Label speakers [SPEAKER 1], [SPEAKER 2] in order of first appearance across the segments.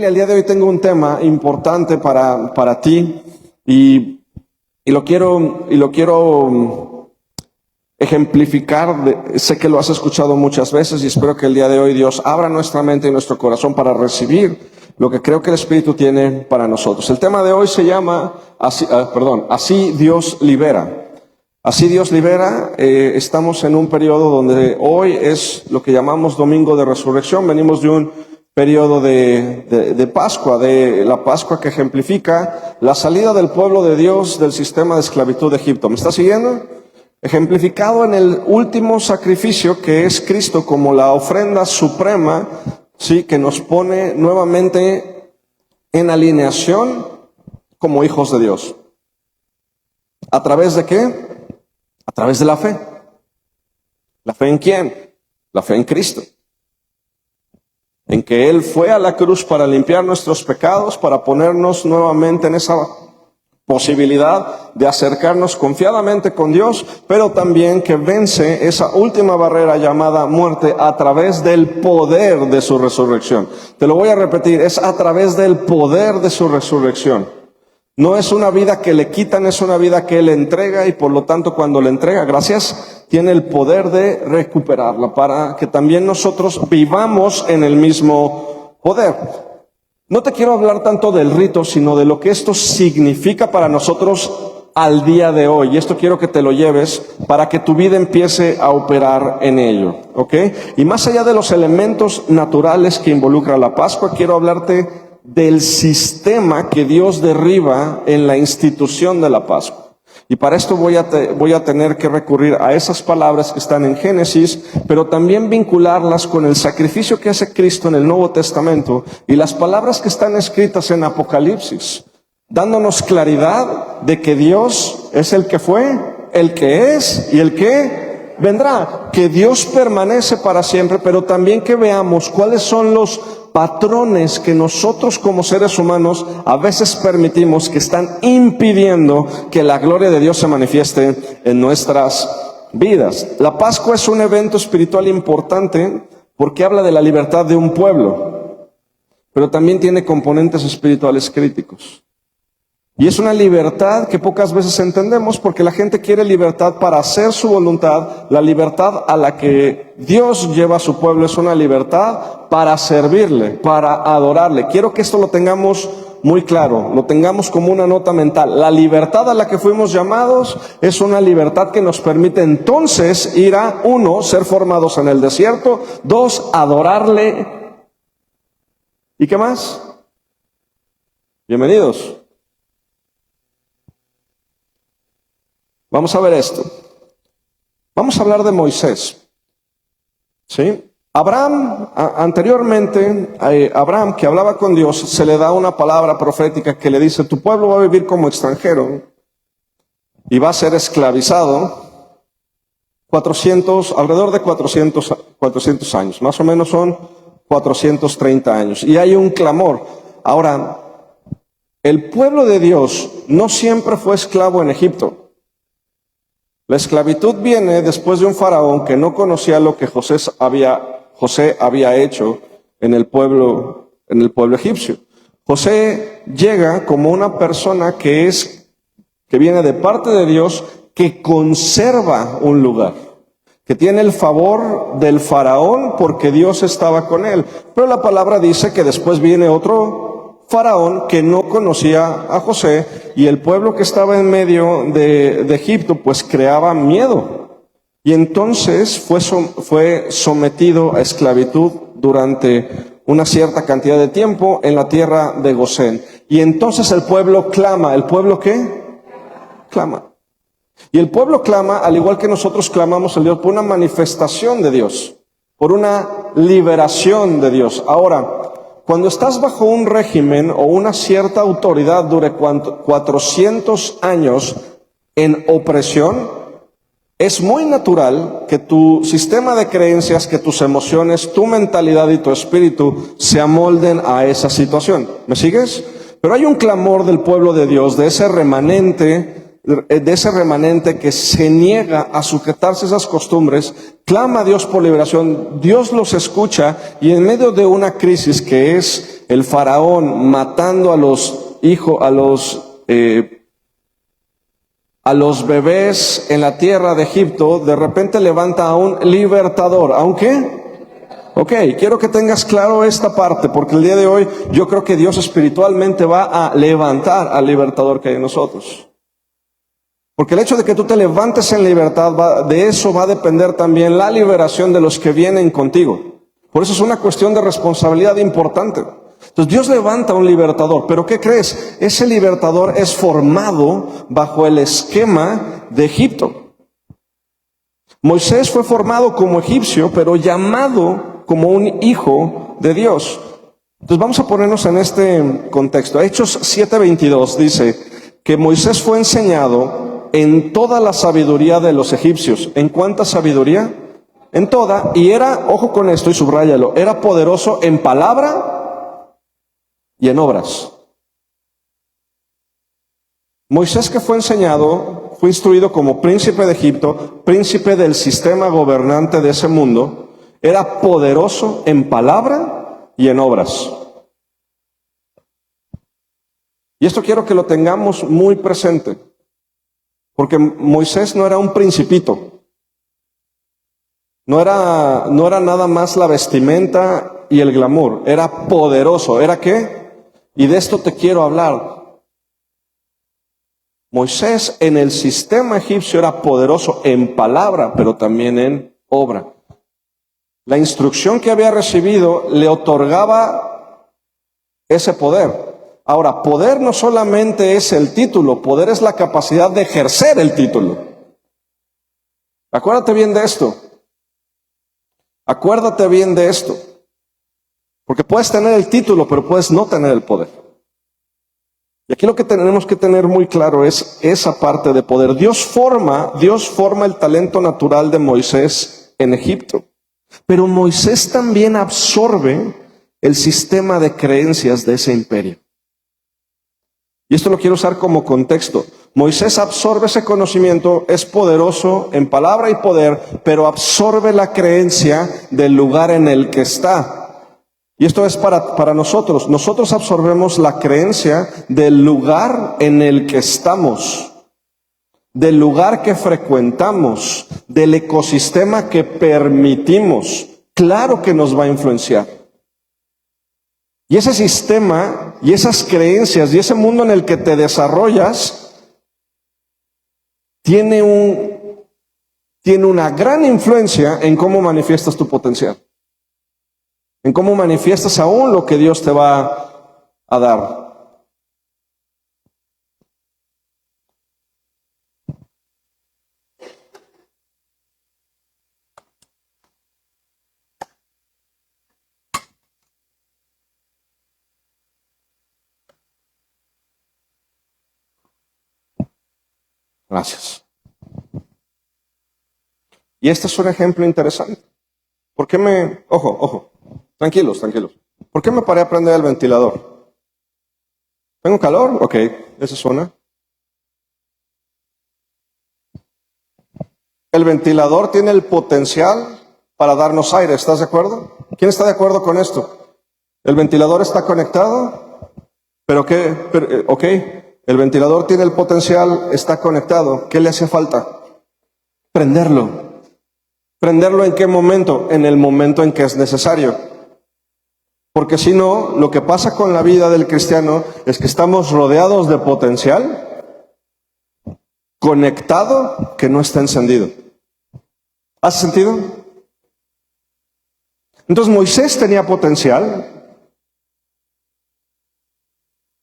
[SPEAKER 1] Familia, el día de hoy tengo un tema importante para ti y lo quiero ejemplificar. Sé que lo has escuchado muchas veces y espero que el día de hoy Dios abra nuestra mente y nuestro corazón para recibir lo que creo que el Espíritu tiene para nosotros. El tema de hoy se llama Así Dios libera. Así Dios libera. Estamos en un periodo donde hoy es lo que llamamos Domingo de Resurrección. Venimos de un periodo de Pascua, de la Pascua que ejemplifica la salida del pueblo de Dios del sistema de esclavitud de Egipto. ¿Me está siguiendo? Ejemplificado en el último sacrificio que es Cristo como la ofrenda suprema, sí, que nos pone nuevamente en alineación como hijos de Dios. ¿A través de qué? A través de la fe. ¿La fe en quién? La fe en Cristo. En que Él fue a la cruz para limpiar nuestros pecados, para ponernos nuevamente en esa posibilidad de acercarnos confiadamente con Dios, pero también que vence esa última barrera llamada muerte a través del poder de su resurrección. Te lo voy a repetir, es a través del poder de su resurrección. No es una vida que le quitan, es una vida que Él entrega y por lo tanto cuando le entrega, gracias, tiene el poder de recuperarla para que también nosotros vivamos en el mismo poder. No te quiero hablar tanto del rito, sino de lo que esto significa para nosotros al día de hoy. Y esto quiero que te lo lleves para que tu vida empiece a operar en ello, ¿ok? Y más allá de los elementos naturales que involucra la Pascua, quiero hablarte del sistema que Dios derriba en la institución de la Pascua. Y para esto voy a tener que recurrir a esas palabras que están en Génesis, pero también vincularlas con el sacrificio que hace Cristo en el Nuevo Testamento y las palabras que están escritas en Apocalipsis, dándonos claridad de que Dios es el que fue, el que es y el que vendrá, que Dios permanece para siempre, pero también que veamos cuáles son los patrones que nosotros como seres humanos a veces permitimos que están impidiendo que la gloria de Dios se manifieste en nuestras vidas. La Pascua es un evento espiritual importante porque habla de la libertad de un pueblo, pero también tiene componentes espirituales críticos. Y es una libertad que pocas veces entendemos porque la gente quiere libertad para hacer su voluntad. La libertad a la que Dios lleva a su pueblo es una libertad para servirle, para adorarle. Quiero que esto lo tengamos muy claro, lo tengamos como una nota mental. La libertad a la que fuimos llamados es una libertad que nos permite entonces ir a, 1, ser formados en el desierto, 2, adorarle. ¿Y qué más? Bienvenidos. Vamos a ver esto. Vamos a hablar de Moisés. ¿Sí? Abraham, anteriormente, Abraham que hablaba con Dios, se le da una palabra profética que le dice, tu pueblo va a vivir como extranjero y va a ser esclavizado alrededor de 400 años. Más o menos son 430 años. Y hay un clamor. Ahora, el pueblo de Dios no siempre fue esclavo en Egipto. La esclavitud viene después de un faraón que no conocía lo que José había hecho en el pueblo egipcio. José llega como una persona que viene de parte de Dios, que conserva un lugar, que tiene el favor del faraón porque Dios estaba con él. Pero la palabra dice que después viene otro faraón que no conocía a José y el pueblo que estaba en medio de Egipto pues creaba miedo y entonces fue sometido a esclavitud durante una cierta cantidad de tiempo en la tierra de Gosén. Y entonces el pueblo clama. ¿El pueblo qué? Clama. Y el pueblo clama, al igual que nosotros clamamos a Dios, por una manifestación de Dios, por una liberación de Dios. Ahora, cuando estás bajo un régimen o una cierta autoridad dure 400 años en opresión, es muy natural que tu sistema de creencias, que tus emociones, tu mentalidad y tu espíritu se amolden a esa situación. ¿Me sigues? Pero hay un clamor del pueblo de Dios, de ese remanente de ese remanente que se niega a sujetarse a esas costumbres, clama a Dios por liberación, Dios los escucha, y en medio de una crisis que es el faraón matando a los hijos, a los bebés en la tierra de Egipto, de repente levanta a un libertador. ¿Aunque? Ok, quiero que tengas claro esta parte, porque el día de hoy yo creo que Dios espiritualmente va a levantar al libertador que hay en nosotros. Porque el hecho de que tú te levantes en libertad, de eso va a depender también la liberación de los que vienen contigo. Por eso es una cuestión de responsabilidad importante. Entonces Dios levanta a un libertador, pero ¿qué crees? Ese libertador es formado bajo el esquema de Egipto. Moisés fue formado como egipcio, pero llamado como un hijo de Dios. Entonces vamos a ponernos en este contexto. Hechos 7:22 dice que Moisés fue enseñado en toda la sabiduría de los egipcios. ¿En cuánta sabiduría? En toda. Y era, ojo con esto y subráyalo, era poderoso en palabra y en obras. Moisés, que fue enseñado, fue instruido como príncipe de Egipto, príncipe del sistema gobernante de ese mundo, era poderoso en palabra y en obras. Y esto quiero que lo tengamos muy presente, porque Moisés no era un principito, no era nada más la vestimenta y el glamour, era poderoso. ¿Era qué? Y de esto te quiero hablar. Moisés en el sistema egipcio era poderoso en palabra, pero también en obra. La instrucción que había recibido le otorgaba ese poder. Ahora, poder no solamente es el título, poder es la capacidad de ejercer el título. Acuérdate bien de esto. Acuérdate bien de esto. Porque puedes tener el título, pero puedes no tener el poder. Y aquí lo que tenemos que tener muy claro es esa parte de poder. Dios forma el talento natural de Moisés en Egipto. Pero Moisés también absorbe el sistema de creencias de ese imperio. Y esto lo quiero usar como contexto. Moisés absorbe ese conocimiento, es poderoso en palabra y poder, pero absorbe la creencia del lugar en el que está. Y esto es para nosotros. Nosotros absorbemos la creencia del lugar en el que estamos, del lugar que frecuentamos, del ecosistema que permitimos. Claro que nos va a influenciar. Y ese sistema y esas creencias y ese mundo en el que te desarrollas tiene una gran influencia en cómo manifiestas tu potencial. En cómo manifiestas aún lo que Dios te va a dar. Gracias. Y este es un ejemplo interesante. ¿Por qué Ojo. Tranquilos. ¿Por qué me paré a prender el ventilador? ¿Tengo calor? Ok, esa es una. El ventilador tiene el potencial para darnos aire, ¿estás de acuerdo? ¿Quién está de acuerdo con esto? ¿El ventilador está conectado? Ok, el ventilador tiene el potencial, está conectado. ¿Qué le hace falta? Prenderlo. ¿Prenderlo en qué momento? En el momento en que es necesario. Porque si no, lo que pasa con la vida del cristiano es que estamos rodeados de potencial, conectado, que no está encendido. ¿Hace sentido? Entonces Moisés tenía potencial,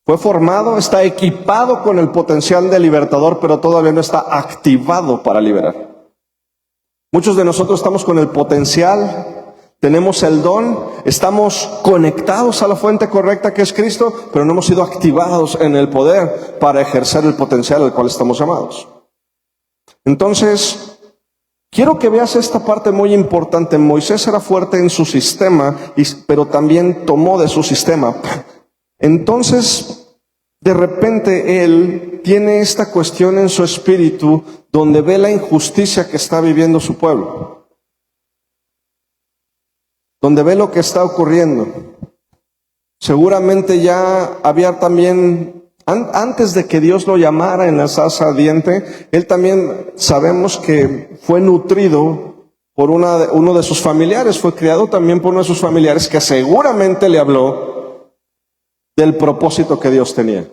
[SPEAKER 1] fue formado, está equipado con el potencial de libertador, pero todavía no está activado para liberar. Muchos de nosotros estamos con el potencial, tenemos el don, estamos conectados a la fuente correcta que es Cristo, pero no hemos sido activados en el poder para ejercer el potencial al cual estamos llamados. Entonces, quiero que veas esta parte muy importante. Moisés era fuerte en su sistema, pero también tomó de su sistema. Entonces, de repente él tiene esta cuestión en su espíritu donde ve la injusticia que está viviendo su pueblo, donde ve lo que está ocurriendo. Seguramente ya había también, antes de que Dios lo llamara en la zarza ardiente, él también sabemos que fue nutrido por uno de sus familiares, fue criado también por uno de sus familiares que seguramente le habló del propósito que Dios tenía.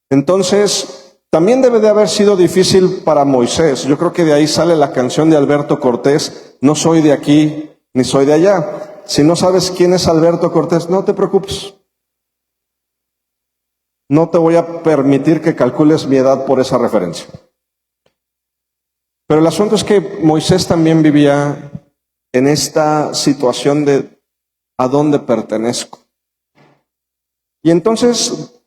[SPEAKER 1] Entonces, también debe de haber sido difícil para Moisés. Yo creo que de ahí sale la canción de Alberto Cortés, no soy de aquí ni soy de allá. Si no sabes quién es Alberto Cortés, no te preocupes. No te voy a permitir que calcules mi edad por esa referencia. Pero el asunto es que Moisés también vivía en esta situación de ¿a dónde pertenezco? Y entonces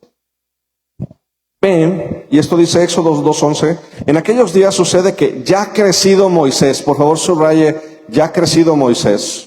[SPEAKER 1] ven, y esto dice Éxodo 2:11, en aquellos días sucede que ya crecido Moisés, por favor subraye, ya crecido Moisés,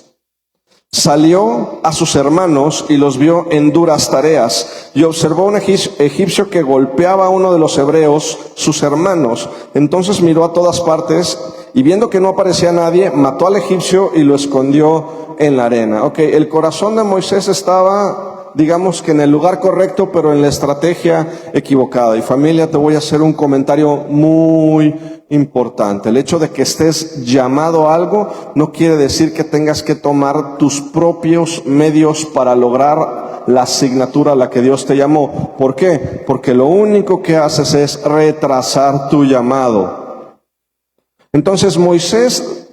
[SPEAKER 1] salió a sus hermanos y los vio en duras tareas, y observó un egipcio que golpeaba a uno de los hebreos, sus hermanos. Entonces miró a todas partes, y viendo que no aparecía nadie, mató al egipcio y lo escondió en la arena. El corazón de Moisés estaba, digamos que en el lugar correcto, pero en la estrategia equivocada. Y familia, te voy a hacer un comentario muy importante. El hecho de que estés llamado a algo no quiere decir que tengas que tomar tus propios medios para lograr la asignatura a la que Dios te llamó. ¿Por qué? Porque lo único que haces es retrasar tu llamado. Entonces Moisés,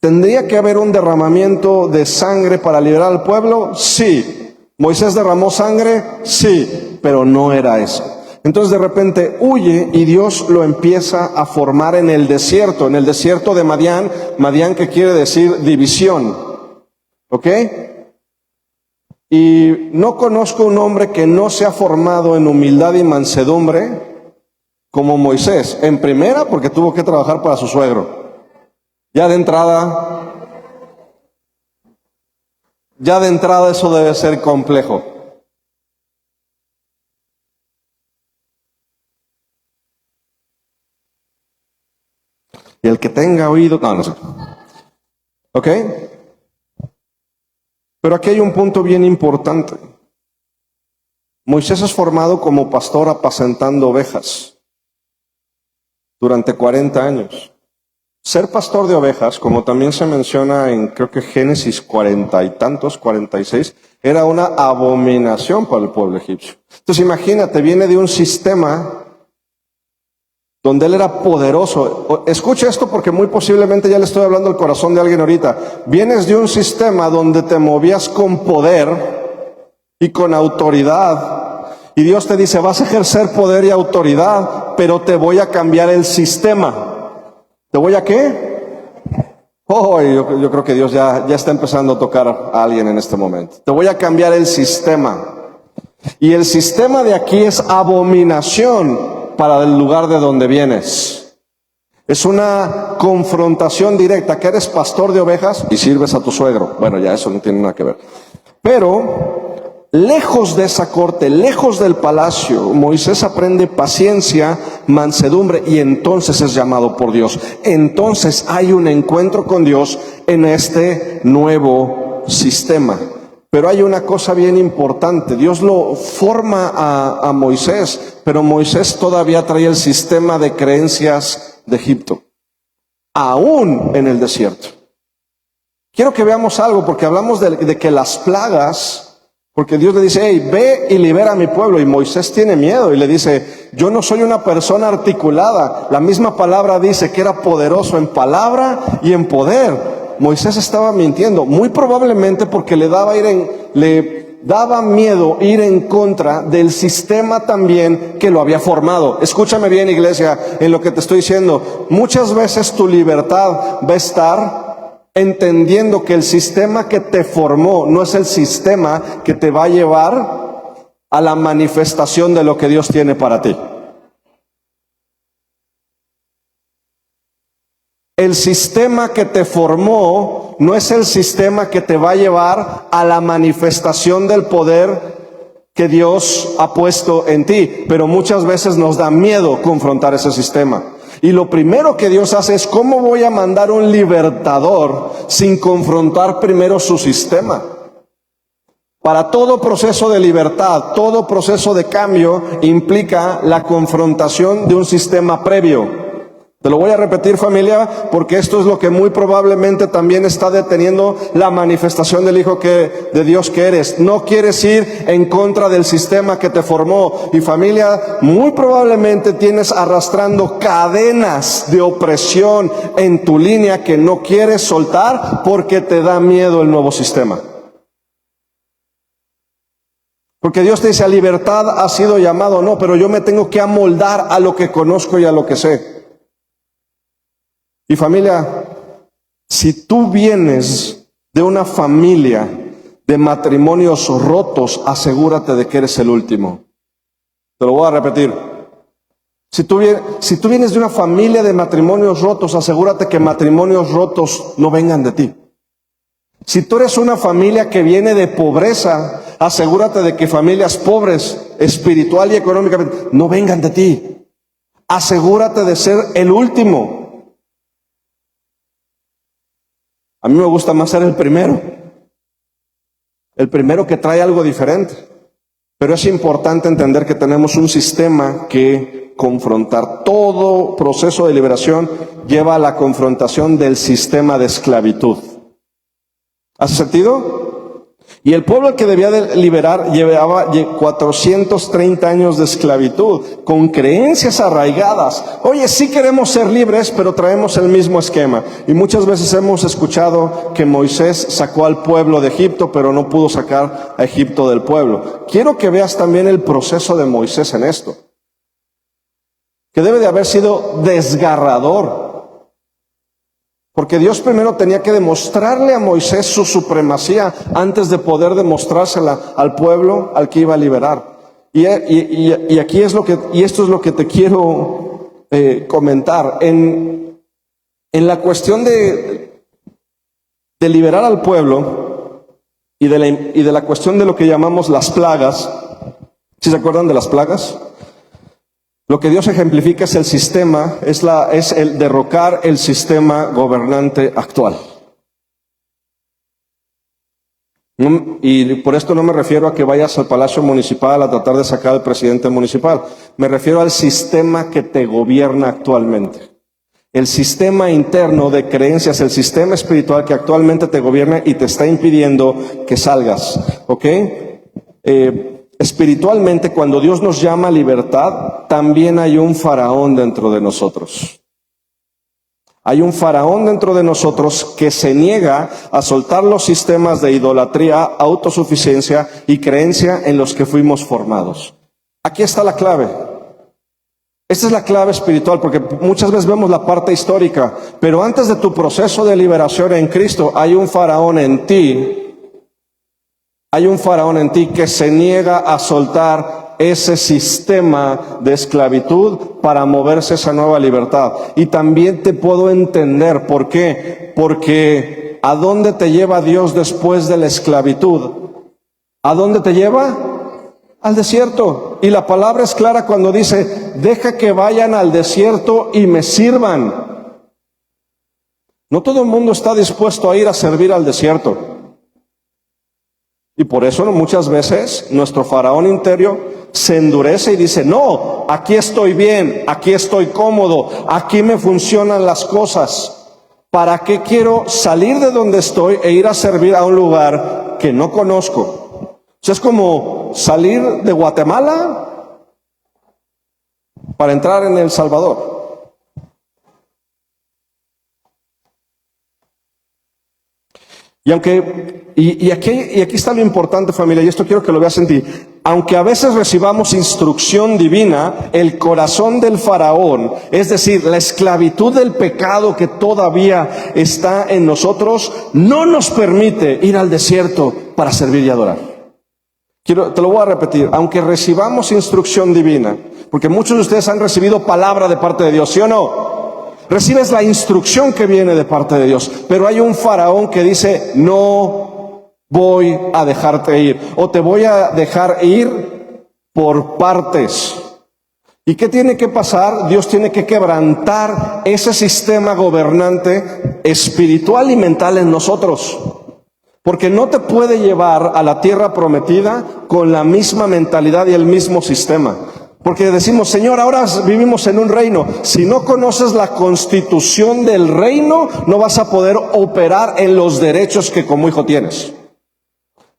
[SPEAKER 1] ¿tendría que haber un derramamiento de sangre para liberar al pueblo? Sí. ¿Moisés derramó sangre? Sí, pero no era eso. Entonces de repente huye y Dios lo empieza a formar en el desierto de Madián. Madián, que quiere decir división. ¿Ok? Y no conozco un hombre que no se ha formado en humildad y mansedumbre como Moisés. En primera, porque tuvo que trabajar para su suegro. Ya de entrada eso debe ser complejo. Y el que tenga oído, no sé. ¿Ok? Pero aquí hay un punto bien importante. Moisés es formado como pastor apacentando ovejas durante 40 años. Ser pastor de ovejas, como también se menciona en creo que Génesis 40 y tantos, 46, era una abominación para el pueblo egipcio. Entonces imagínate, viene de un sistema donde él era poderoso. Escucha esto porque muy posiblemente ya le estoy hablando al corazón de alguien ahorita. Vienes de un sistema donde te movías con poder y con autoridad. Y Dios te dice, vas a ejercer poder y autoridad, pero te voy a cambiar el sistema. ¿Te voy a qué? Yo creo que Dios ya está empezando a tocar a alguien en este momento. Te voy a cambiar el sistema. Y el sistema de aquí es abominación para el lugar de donde vienes. Es una confrontación directa, que eres pastor de ovejas y sirves a tu suegro. Bueno, ya eso no tiene nada que ver. Pero, lejos de esa corte, lejos del palacio, Moisés aprende paciencia, mansedumbre, y entonces es llamado por Dios. Entonces hay un encuentro con Dios en este nuevo sistema. Pero hay una cosa bien importante. Dios lo forma a Moisés, pero Moisés todavía trae el sistema de creencias de Egipto, aún en el desierto. Quiero que veamos algo, porque hablamos de que las plagas, porque Dios le dice, hey, ve y libera a mi pueblo, y Moisés tiene miedo y le dice, yo no soy una persona articulada. La misma palabra dice que era poderoso en palabra y en poder. Moisés estaba mintiendo, muy probablemente porque le daba miedo ir en contra del sistema también que lo había formado. Escúchame bien, iglesia, en lo que te estoy diciendo. Muchas veces tu libertad va a estar entendiendo que el sistema que te formó no es el sistema que te va a llevar a la manifestación de lo que Dios tiene para ti. El sistema que te formó no es el sistema que te va a llevar a la manifestación del poder que Dios ha puesto en ti, pero muchas veces nos da miedo confrontar ese sistema. Y lo primero que Dios hace es, ¿cómo voy a mandar un libertador sin confrontar primero su sistema? Para todo proceso de libertad, todo proceso de cambio implica la confrontación de un sistema previo. Te lo voy a repetir, familia, porque esto es lo que muy probablemente también está deteniendo la manifestación del Hijo de Dios que eres. No quieres ir en contra del sistema que te formó. Y familia, muy probablemente tienes arrastrando cadenas de opresión en tu línea que no quieres soltar porque te da miedo el nuevo sistema. Porque Dios te dice, a libertad ha sido llamado, no, pero yo me tengo que amoldar a lo que conozco y a lo que sé. Y familia, si tú vienes de una familia de matrimonios rotos, asegúrate de que eres el último. Te lo voy a repetir. Si tú vienes de una familia de matrimonios rotos, asegúrate que matrimonios rotos no vengan de ti. Si tú eres una familia que viene de pobreza, asegúrate de que familias pobres, espiritual y económicamente, no vengan de ti. Asegúrate de ser el último. A mí me gusta más ser el primero que trae algo diferente. Pero es importante entender que tenemos un sistema que confrontar. Todo proceso de liberación lleva a la confrontación del sistema de esclavitud. ¿Hace sentido? Y el pueblo que debía de liberar llevaba 430 años de esclavitud, con creencias arraigadas. Oye, sí queremos ser libres, pero traemos el mismo esquema. Y muchas veces hemos escuchado que Moisés sacó al pueblo de Egipto, pero no pudo sacar a Egipto del pueblo. Quiero que veas también el proceso de Moisés en esto, que debe de haber sido desgarrador. Porque Dios primero tenía que demostrarle a Moisés su supremacía antes de poder demostrársela al pueblo al que iba a liberar. Y aquí es esto es lo que te quiero comentar. En la cuestión de liberar al pueblo y de la cuestión de lo que llamamos las plagas. ¿Sí se acuerdan de las plagas? Lo que Dios ejemplifica es el sistema, es el derrocar el sistema gobernante actual. Y por esto no me refiero a que vayas al Palacio Municipal a tratar de sacar al presidente municipal. Me refiero al sistema que te gobierna actualmente. El sistema interno de creencias, el sistema espiritual que actualmente te gobierna y te está impidiendo que salgas. ¿Ok? Espiritualmente, cuando Dios nos llama a libertad, también hay un faraón dentro de nosotros. Hay un faraón dentro de nosotros que se niega a soltar los sistemas de idolatría, autosuficiencia y creencia en los que fuimos formados. Aquí está la clave. Esta es la clave espiritual, porque muchas veces vemos la parte histórica, pero antes de tu proceso de liberación en Cristo, hay un faraón en ti. Hay un faraón en ti que se niega a soltar ese sistema de esclavitud para moverse a esa nueva libertad. Y también te puedo entender por qué. Porque ¿a dónde te lleva Dios después de la esclavitud? ¿A dónde te lleva? Al desierto. Y la palabra es clara cuando dice, deja que vayan al desierto y me sirvan. No todo el mundo está dispuesto a ir a servir al desierto. Y por eso muchas veces nuestro faraón interior se endurece y dice, no, aquí estoy bien, aquí estoy cómodo, aquí me funcionan las cosas. ¿Para qué quiero salir de donde estoy e ir a servir a un lugar que no conozco? O sea, es como salir de Guatemala para entrar en El Salvador. Y aquí está lo importante, familia, y esto quiero que lo veas en ti. Aunque a veces recibamos instrucción divina, el corazón del faraón, es decir, la esclavitud del pecado que todavía está en nosotros, no nos permite ir al desierto para servir y adorar. Te lo voy a repetir, aunque recibamos instrucción divina, porque muchos de ustedes han recibido palabra de parte de Dios, ¿sí o no? Recibes la instrucción que viene de parte de Dios, pero hay un faraón que dice, no voy a dejarte ir, o te voy a dejar ir por partes. ¿Y qué tiene que pasar? Dios tiene que quebrantar ese sistema gobernante espiritual y mental en nosotros. Porque no te puede llevar a la tierra prometida con la misma mentalidad y el mismo sistema. Porque decimos, Señor, ahora vivimos en un reino. Si no conoces la constitución del reino, no vas a poder operar en los derechos que como hijo tienes.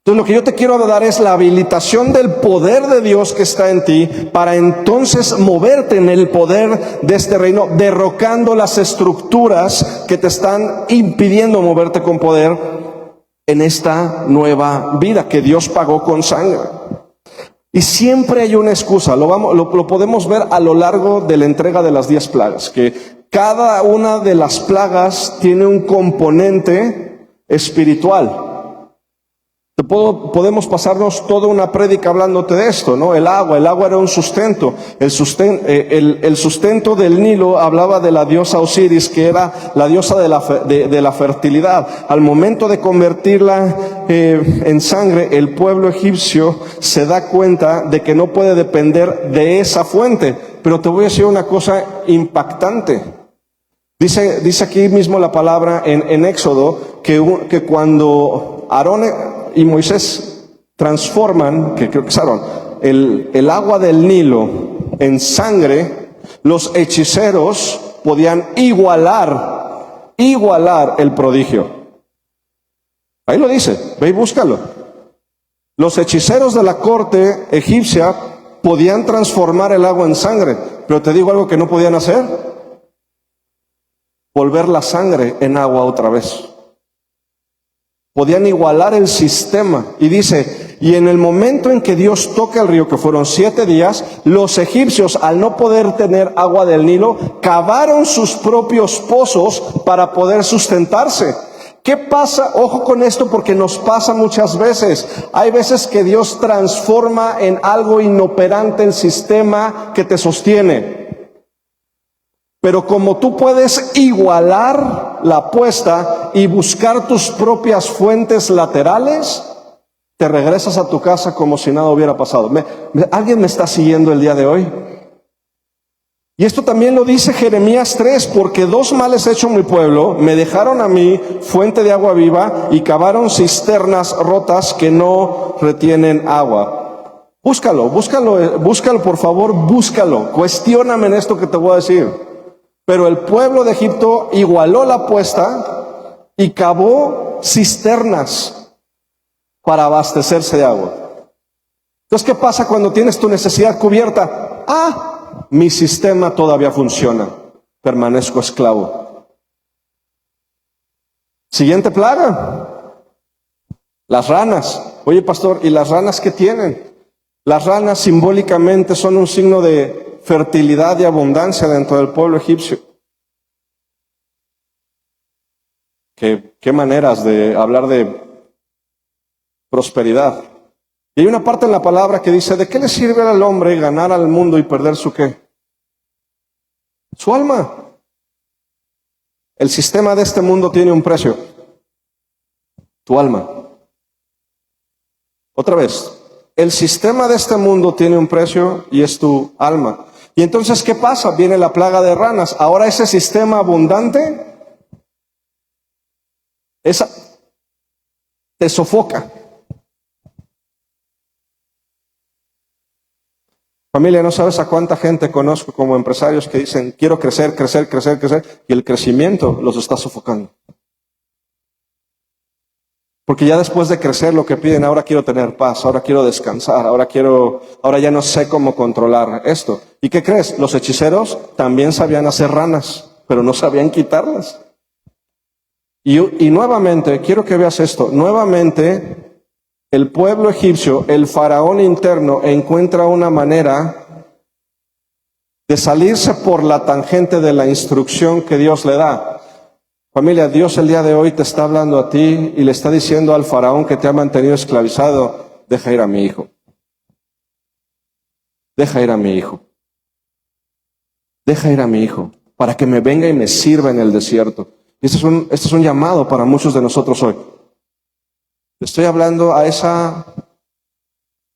[SPEAKER 1] Entonces lo que yo te quiero dar es la habilitación del poder de Dios que está en ti para entonces moverte en el poder de este reino, derrocando las estructuras que te están impidiendo moverte con poder en esta nueva vida que Dios pagó con sangre. Y siempre hay una excusa, lo podemos ver a lo largo de la entrega de las 10 plagas, que cada una de las plagas tiene un componente espiritual. Podemos pasarnos toda una prédica hablándote de esto, ¿no? El agua era un sustento. El sustento del Nilo hablaba de la diosa Osiris, que era la diosa de la fertilidad. Al momento de convertirla en sangre, el pueblo egipcio se da cuenta de que no puede depender de esa fuente. Pero te voy a decir una cosa impactante. Dice aquí mismo la palabra en Éxodo que cuando Aarón y Moisés transforman, que creo que es Aarón, el agua del Nilo en sangre, los hechiceros podían igualar el prodigio. Ahí lo dice, ve y búscalo. Los hechiceros de la corte egipcia podían transformar el agua en sangre, pero te digo algo que no podían hacer: volver la sangre en agua otra vez. Podían igualar el sistema. Y dice, y en el momento en que Dios toca el río, que fueron 7 días, los egipcios, al no poder tener agua del Nilo, cavaron sus propios pozos para poder sustentarse. ¿Qué pasa? Ojo con esto, porque nos pasa muchas veces. Hay veces que Dios transforma en algo inoperante el sistema que te sostiene. Pero como tú puedes igualar la apuesta y buscar tus propias fuentes laterales, te regresas a tu casa como si nada hubiera pasado. ¿Alguien me está siguiendo el día de hoy? Y esto también lo dice Jeremías 3, porque 2 males he hecho en mi pueblo, me dejaron a mí fuente de agua viva y cavaron cisternas rotas que no retienen agua. Búscalo por favor, búscalo. Cuestióname en esto que te voy a decir. Pero el pueblo de Egipto igualó la apuesta y cavó cisternas para abastecerse de agua. Entonces, ¿qué pasa cuando tienes tu necesidad cubierta? Mi sistema todavía funciona. Permanezco esclavo. Siguiente plaga. Las ranas. Oye, pastor, ¿y las ranas qué tienen? Las ranas simbólicamente son un signo de fertilidad y abundancia dentro del pueblo egipcio. ¿Qué maneras de hablar de prosperidad? Y hay una parte en la palabra que dice, ¿de qué le sirve al hombre ganar al mundo y perder su qué? Su alma. El sistema de este mundo tiene un precio. Tu alma. Otra vez. El sistema de este mundo tiene un precio y es tu alma. Y entonces, ¿qué pasa? Viene la plaga de ranas. Ahora ese sistema abundante te sofoca. Familia, no sabes a cuánta gente conozco como empresarios que dicen, quiero crecer, y el crecimiento los está sofocando. Porque ya después de crecer lo que piden, ahora quiero tener paz, ahora quiero descansar, ahora ya no sé cómo controlar esto. ¿Y qué crees? Los hechiceros también sabían hacer ranas, pero no sabían quitarlas. Y nuevamente, quiero que veas esto, nuevamente el pueblo egipcio, el faraón interno, encuentra una manera de salirse por la tangente de la instrucción que Dios le da. Familia, Dios el día de hoy te está hablando a ti y le está diciendo al faraón que te ha mantenido esclavizado, deja ir a mi hijo. Deja ir a mi hijo. Deja ir a mi hijo para que me venga y me sirva en el desierto. Este es un llamado para muchos de nosotros hoy. Estoy hablando a esa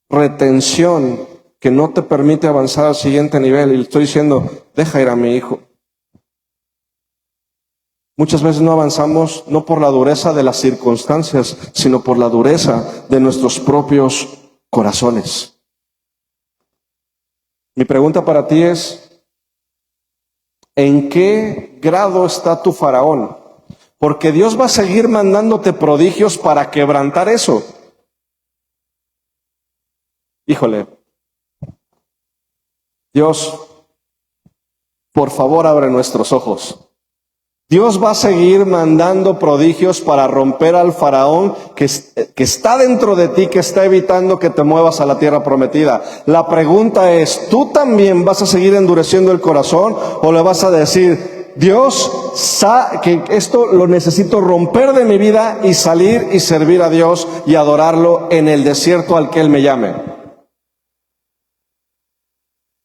[SPEAKER 1] retención que no te permite avanzar al siguiente nivel. Y le estoy diciendo, deja ir a mi hijo. Muchas veces no avanzamos no por la dureza de las circunstancias, sino por la dureza de nuestros propios corazones. Mi pregunta para ti es, ¿en qué grado está tu faraón? Porque Dios va a seguir mandándote prodigios para quebrantar eso. Híjole, Dios, por favor abre nuestros ojos. Dios va a seguir mandando prodigios para romper al faraón que está dentro de ti, que está evitando que te muevas a la tierra prometida. La pregunta es, ¿tú también vas a seguir endureciendo el corazón o le vas a decir, Dios, que esto lo necesito romper de mi vida y salir y servir a Dios y adorarlo en el desierto al que Él me llame?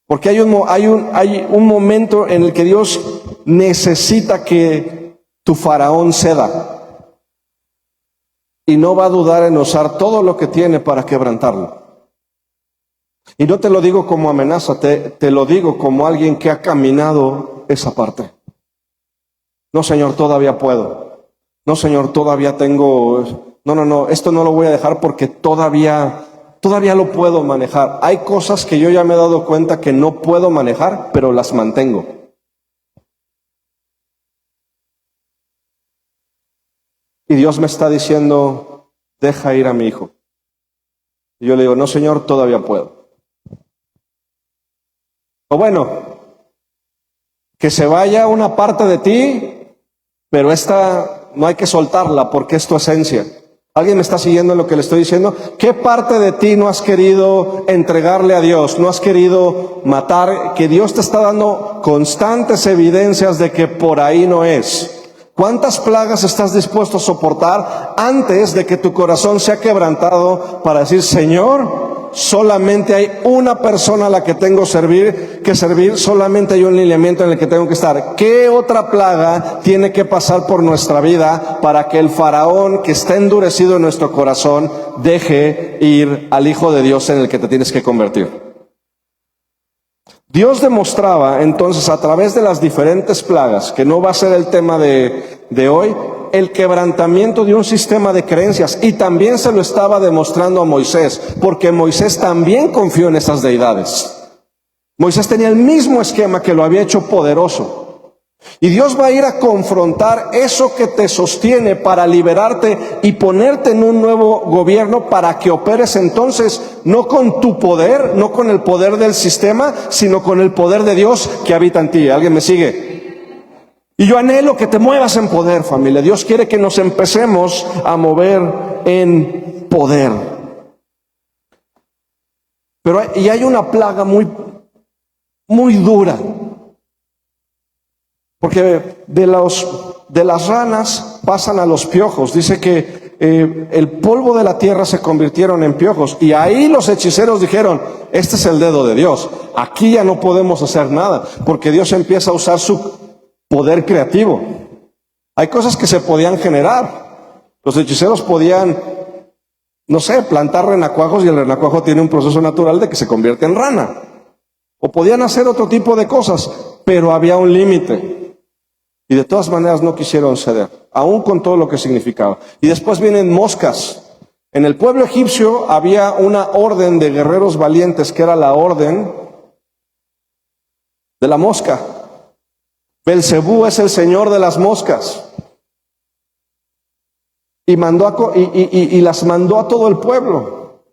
[SPEAKER 1] Porque hay un momento en el que Dios necesita que tu faraón ceda. Y no va a dudar en usar todo lo que tiene para quebrantarlo. Y no te lo digo como amenaza, te lo digo como alguien que ha caminado esa parte. No, Señor, todavía puedo. No, Señor, todavía tengo... No, esto no lo voy a dejar porque todavía lo puedo manejar. Hay cosas que yo ya me he dado cuenta que no puedo manejar, pero las mantengo. Y Dios me está diciendo, deja ir a mi hijo. Y yo le digo, no, Señor, todavía puedo. O bueno, que se vaya una parte de ti, pero esta no hay que soltarla porque es tu esencia. ¿Alguien me está siguiendo en lo que le estoy diciendo? ¿Qué parte de ti no has querido entregarle a Dios? ¿No has querido matar? Que Dios te está dando constantes evidencias de que por ahí no es. ¿Cuántas plagas estás dispuesto a soportar antes de que tu corazón sea quebrantado para decir, Señor, solamente hay una persona a la que tengo que servir, solamente hay un lineamiento en el que tengo que estar? ¿Qué otra plaga tiene que pasar por nuestra vida para que el faraón que está endurecido en nuestro corazón deje ir al Hijo de Dios en el que te tienes que convertir? Dios demostraba entonces a través de las diferentes plagas, que no va a ser el tema de hoy, el quebrantamiento de un sistema de creencias, y también se lo estaba demostrando a Moisés, porque Moisés también confió en esas deidades. Moisés tenía el mismo esquema que lo había hecho poderoso. Y Dios va a ir a confrontar eso que te sostiene para liberarte y ponerte en un nuevo gobierno para que operes entonces no con tu poder, no con el poder del sistema, sino con el poder de Dios que habita en ti. ¿Alguien me sigue? Y yo anhelo que te muevas en poder, familia. Dios quiere que nos empecemos a mover en poder. Pero hay una plaga muy dura. Porque de las ranas pasan a los piojos. Dice que el polvo de la tierra se convirtieron en piojos. Y ahí los hechiceros dijeron, este es el dedo de Dios. Aquí ya no podemos hacer nada. Porque Dios empieza a usar su poder creativo. Hay cosas que se podían generar. Los hechiceros podían, no sé, plantar renacuajos, y el renacuajo tiene un proceso natural de que se convierte en rana. O podían hacer otro tipo de cosas, pero había un límite. Y de todas maneras no quisieron ceder, aún con todo lo que significaba. Y después vienen moscas. En el pueblo egipcio había una orden de guerreros valientes, que era la orden de la mosca. Belcebú es el señor de las moscas. Y las mandó a todo el pueblo.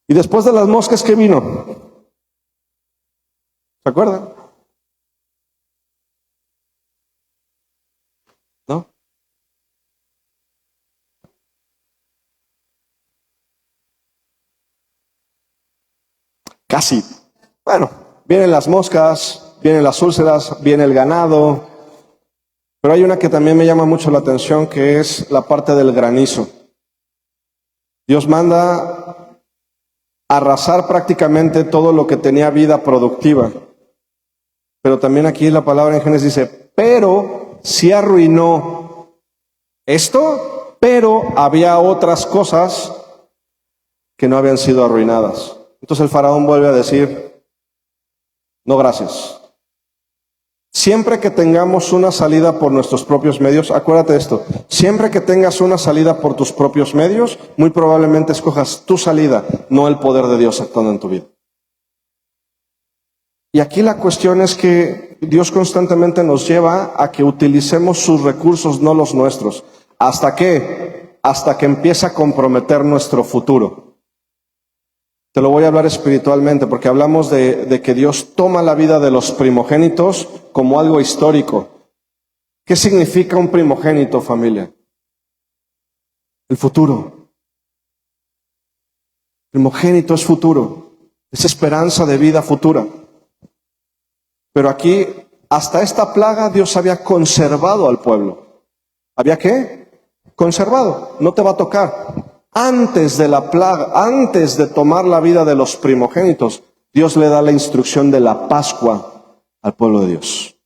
[SPEAKER 1] Y después de las moscas, ¿qué vino? ¿Se acuerdan? ¿No? Casi. Bueno, vienen las moscas, vienen las úlceras, viene el ganado. Pero hay una que también me llama mucho la atención, que es la parte del granizo. Dios manda arrasar prácticamente todo lo que tenía vida productiva. Pero también aquí la palabra en Génesis dice, pero si arruinó esto, pero había otras cosas que no habían sido arruinadas. Entonces el faraón vuelve a decir, no gracias. Siempre que tengamos una salida por nuestros propios medios, acuérdate de esto, siempre que tengas una salida por tus propios medios, muy probablemente escojas tu salida, no el poder de Dios actuando en tu vida. Y aquí la cuestión es que Dios constantemente nos lleva a que utilicemos sus recursos, no los nuestros. ¿Hasta qué? Hasta que empieza a comprometer nuestro futuro. Te lo voy a hablar espiritualmente porque hablamos de que Dios toma la vida de los primogénitos como algo histórico. ¿Qué significa un primogénito, familia? El futuro. Primogénito es futuro, es esperanza de vida futura. Pero aquí, hasta esta plaga, Dios había conservado al pueblo. ¿Había qué? Conservado. No te va a tocar. Antes de la plaga, antes de tomar la vida de los primogénitos, Dios le da la instrucción de la Pascua al pueblo de Dios.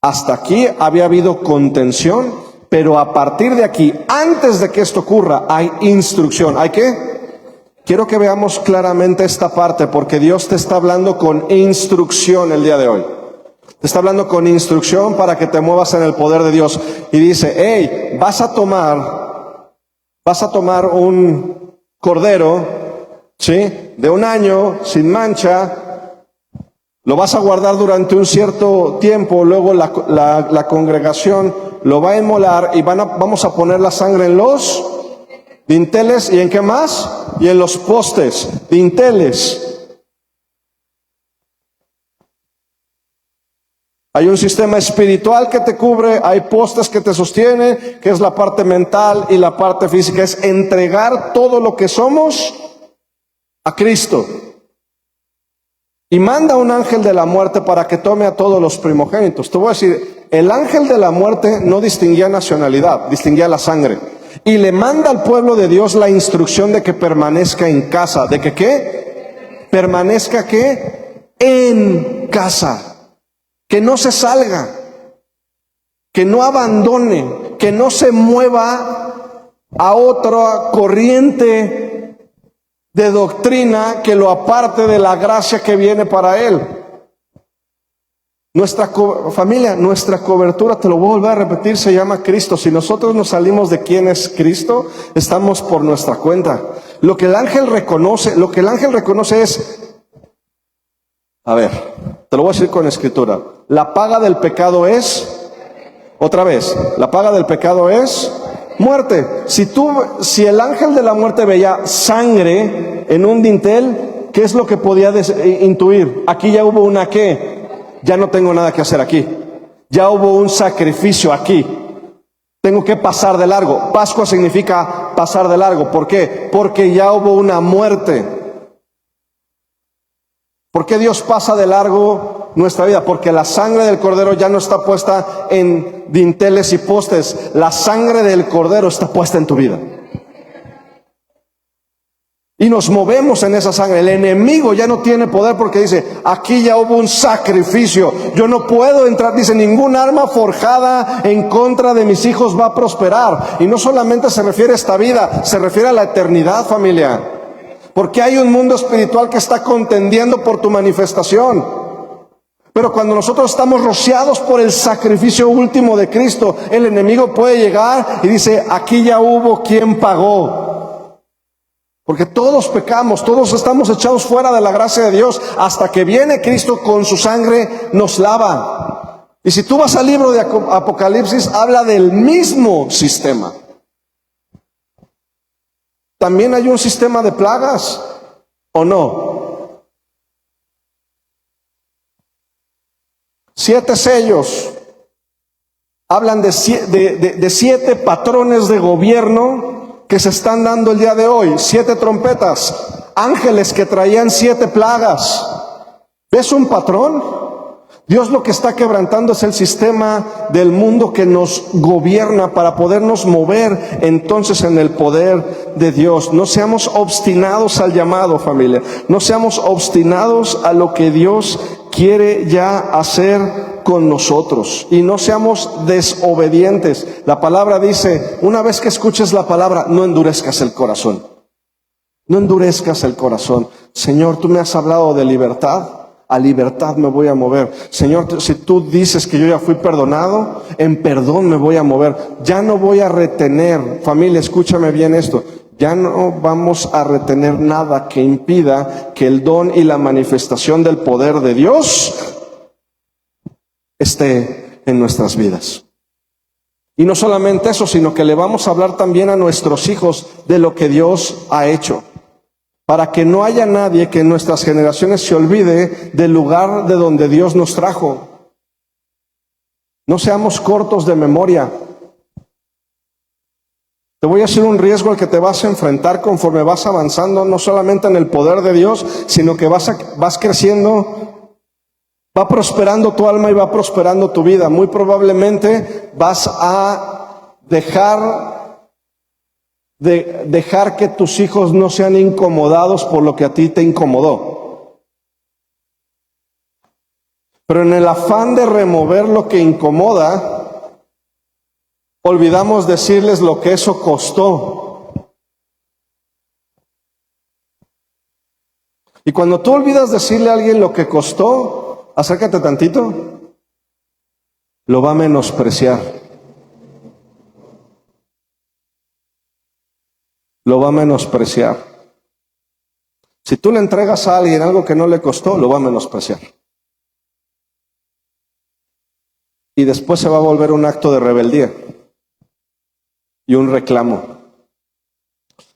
[SPEAKER 1] Hasta aquí había habido contención, pero a partir de aquí, antes de que esto ocurra, hay instrucción. ¿Hay qué? Quiero que veamos claramente esta parte, porque Dios te está hablando con instrucción el día de hoy. Te está hablando con instrucción para que te muevas en el poder de Dios. Y dice, hey, vas a tomar un cordero, ¿sí? De 1 año, sin mancha. Lo vas a guardar durante un cierto tiempo. Luego la congregación lo va a inmolar y vamos a poner la sangre en los dinteles. ¿Y en qué más? Y en los postes, dinteles. Hay un sistema espiritual que te cubre, hay postes que te sostienen, que es la parte mental y la parte física. Es entregar todo lo que somos a Cristo. Y manda un ángel de la muerte para que tome a todos los primogénitos. Te voy a decir, el ángel de la muerte no distinguía nacionalidad, distinguía la sangre. Y le manda al pueblo de Dios la instrucción de que permanezca en casa. ¿De que qué? Permanezca ¿qué? En casa. Que no se salga. Que no abandone. Que no se mueva a otra corriente de doctrina que lo aparte de la gracia que viene para él. Nuestra familia, nuestra cobertura, te lo voy a volver a repetir, se llama Cristo. Si nosotros nos salimos de quién es Cristo, estamos por nuestra cuenta. Lo que el ángel reconoce es, a ver, te lo voy a decir con escritura. La paga del pecado es, otra vez, la paga del pecado es muerte. Si el ángel de la muerte veía sangre en un dintel, ¿qué es lo que podía intuir? Aquí ya hubo una ¿qué? Ya no tengo nada que hacer aquí. Ya hubo un sacrificio aquí. Tengo que pasar de largo. Pascua significa pasar de largo. ¿Por qué? Porque ya hubo una muerte. ¿Por qué Dios pasa de largo nuestra vida? Porque la sangre del Cordero ya no está puesta en dinteles y postes. La sangre del Cordero está puesta en tu vida. Y nos movemos en esa sangre. El enemigo ya no tiene poder porque dice, aquí ya hubo un sacrificio. Yo no puedo entrar. Dice, ningún arma forjada en contra de mis hijos va a prosperar. Y no solamente se refiere a esta vida, se refiere a la eternidad, familia. Porque hay un mundo espiritual que está contendiendo por tu manifestación. Pero cuando nosotros estamos rociados por el sacrificio último de Cristo, el enemigo puede llegar y dice, aquí ya hubo quien pagó. Porque todos pecamos, todos estamos echados fuera de la gracia de Dios. Hasta que viene Cristo con su sangre, nos lava. Y si tú vas al libro de Apocalipsis, habla del mismo sistema. ¿También hay un sistema de plagas o no? 7 sellos. Hablan de 7 patrones de gobierno que se están dando el día de hoy. 7 trompetas, ángeles que traían 7 plagas. ¿Ves un patrón? Dios lo que está quebrantando es el sistema del mundo que nos gobierna para podernos mover entonces en el poder de Dios. No seamos obstinados al llamado, familia. No seamos obstinados a lo que Dios quiere ya hacer con nosotros y no seamos desobedientes. La palabra dice, una vez que escuches la palabra, no endurezcas el corazón. No endurezcas el corazón. Señor, tú me has hablado de libertad. A libertad me voy a mover. Señor, si tú dices que yo ya fui perdonado, en perdón me voy a mover. Ya no voy a retener. Familia, escúchame bien esto. Ya no vamos a retener nada que impida que el don y la manifestación del poder de Dios esté en nuestras vidas. Y no solamente eso, sino que le vamos a hablar también a nuestros hijos de lo que Dios ha hecho. Para que no haya nadie que en nuestras generaciones se olvide del lugar de donde Dios nos trajo. No seamos cortos de memoria. Te voy a decir un riesgo al que te vas a enfrentar conforme vas avanzando, no solamente en el poder de Dios, sino que vas creciendo, va prosperando tu alma y va prosperando tu vida. Muy probablemente vas a dejar que tus hijos no sean incomodados por lo que a ti te incomodó. Pero en el afán de remover lo que incomoda, olvidamos decirles lo que eso costó. Y cuando tú olvidas decirle a alguien lo que costó, acércate tantito, lo va a menospreciar. Lo va a menospreciar. Si tú le entregas a alguien algo que no le costó, lo va a menospreciar. Y después se va a volver un acto de rebeldía y un reclamo.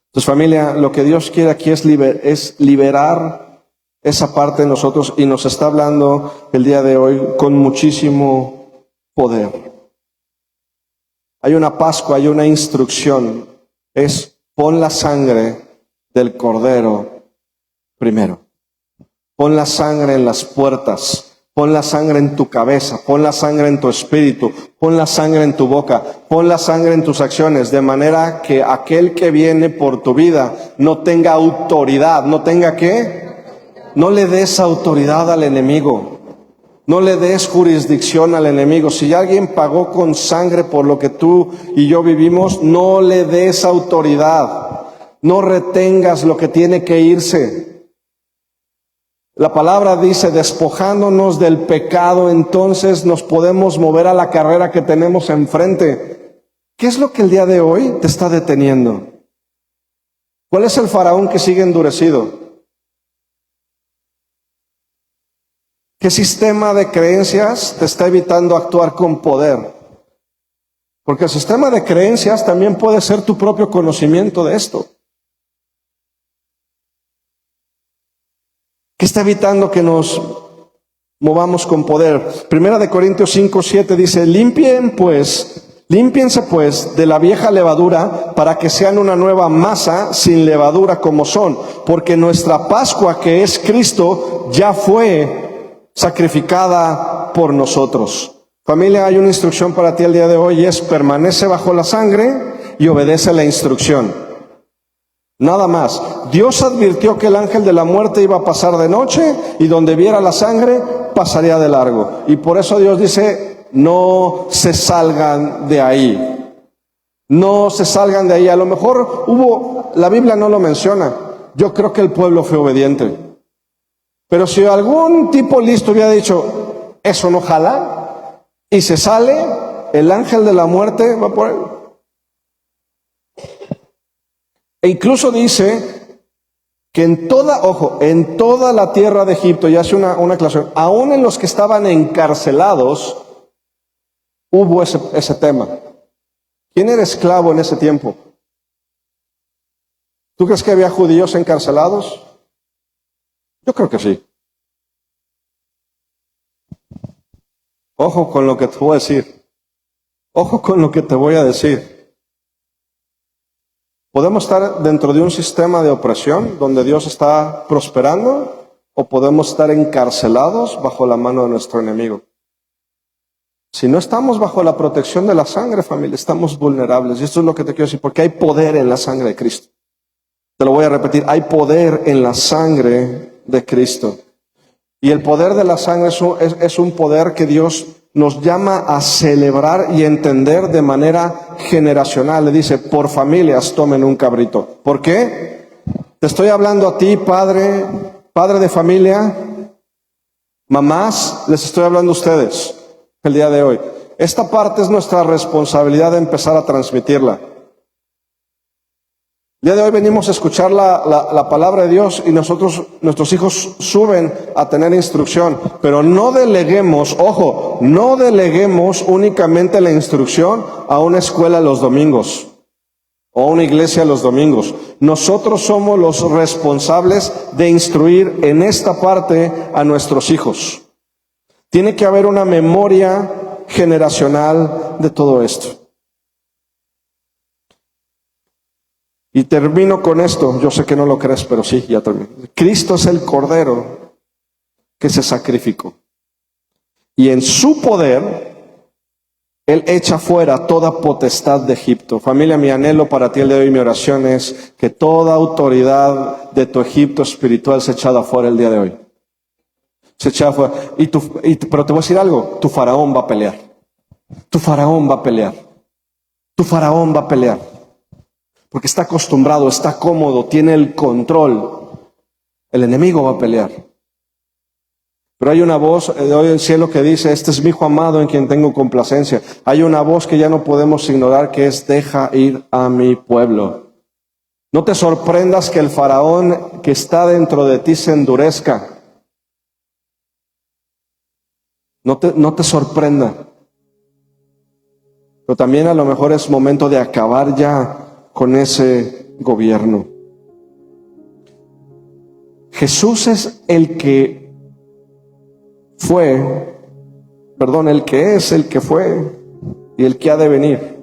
[SPEAKER 1] Entonces, familia, lo que Dios quiere aquí es liberar esa parte de nosotros, y nos está hablando el día de hoy con muchísimo poder. Hay una Pascua, hay una instrucción, es: pon la sangre del cordero primero. Pon la sangre en las puertas. Pon la sangre en tu cabeza. Pon la sangre en tu espíritu. Pon la sangre en tu boca. Pon la sangre en tus acciones. De manera que aquel que viene por tu vida no tenga autoridad. ¿No tenga qué? No le des autoridad al enemigo. No le des jurisdicción al enemigo. Si alguien pagó con sangre por lo que tú y yo vivimos, no le des autoridad. No retengas lo que tiene que irse. La palabra dice, despojándonos del pecado, entonces nos podemos mover a la carrera que tenemos enfrente. ¿Qué es lo que el día de hoy te está deteniendo? ¿Cuál es el faraón que sigue endurecido? ¿Qué sistema de creencias te está evitando actuar con poder? Porque el sistema de creencias también puede ser tu propio conocimiento de esto. ¿Qué está evitando que nos movamos con poder? Primera de Corintios 5:7 dice, límpiense pues de la vieja levadura para que sean una nueva masa sin levadura como son, porque nuestra Pascua, que es Cristo, ya fue sacrificada por nosotros. Familia, hay una instrucción para ti el día de hoy, y es: permanece bajo la sangre y obedece la instrucción. Nada más. Dios advirtió que el ángel de la muerte iba a pasar de noche, y donde viera la sangre pasaría de largo. Y por eso Dios dice, no se salgan de ahí. No se salgan de ahí. A lo mejor la Biblia no lo menciona. Yo creo que el pueblo fue obediente. Pero si algún tipo listo hubiera dicho, eso no jala, y se sale, el ángel de la muerte va por él. E incluso dice que en toda la tierra de Egipto, y hace una aclaración, aún en los que estaban encarcelados, hubo ese tema. ¿Quién era esclavo en ese tiempo? ¿Tú crees que había judíos encarcelados? Yo creo que sí. Ojo con lo que te voy a decir. Ojo con lo que te voy a decir. Podemos estar dentro de un sistema de opresión donde Dios está prosperando, o podemos estar encarcelados bajo la mano de nuestro enemigo. Si no estamos bajo la protección de la sangre, familia, estamos vulnerables. Y esto es lo que te quiero decir, porque hay poder en la sangre de Cristo. Te lo voy a repetir, hay poder en la sangre de Cristo. Y el poder de la sangre es un poder que Dios nos llama a celebrar y entender de manera generacional. Le dice, por familias tomen un cabrito. ¿Por qué? Te estoy hablando a ti, padre de familia, mamás, les estoy hablando a ustedes el día de hoy. Esta parte es nuestra responsabilidad de empezar a transmitirla. El día de hoy venimos a escuchar la palabra de Dios y nuestros hijos suben a tener instrucción, pero no deleguemos, ojo, no deleguemos únicamente la instrucción a una escuela los domingos o a una iglesia los domingos. Nosotros somos los responsables de instruir en esta parte a nuestros hijos. Tiene que haber una memoria generacional de todo esto. Y termino con esto, yo sé que no lo crees, pero sí, ya termino. Cristo es el Cordero que se sacrificó. Y en su poder, Él echa fuera toda potestad de Egipto. Familia, mi anhelo para ti el día de hoy, mi oración es que toda autoridad de tu Egipto espiritual sea echada fuera el día de hoy. Se echa fuera. Pero te voy a decir algo, tu faraón va a pelear. Tu faraón va a pelear. Tu faraón va a pelear. Porque está acostumbrado, está cómodo, tiene el control. El enemigo va a pelear. Pero hay una voz de hoy en el cielo que dice, este es mi hijo amado en quien tengo complacencia. Hay una voz que ya no podemos ignorar que es, deja ir a mi pueblo. No te sorprendas que el faraón que está dentro de ti se endurezca. No te sorprenda. Pero también a lo mejor es momento de acabar ya con ese gobierno. Jesús es el que es, el que fue y el que ha de venir.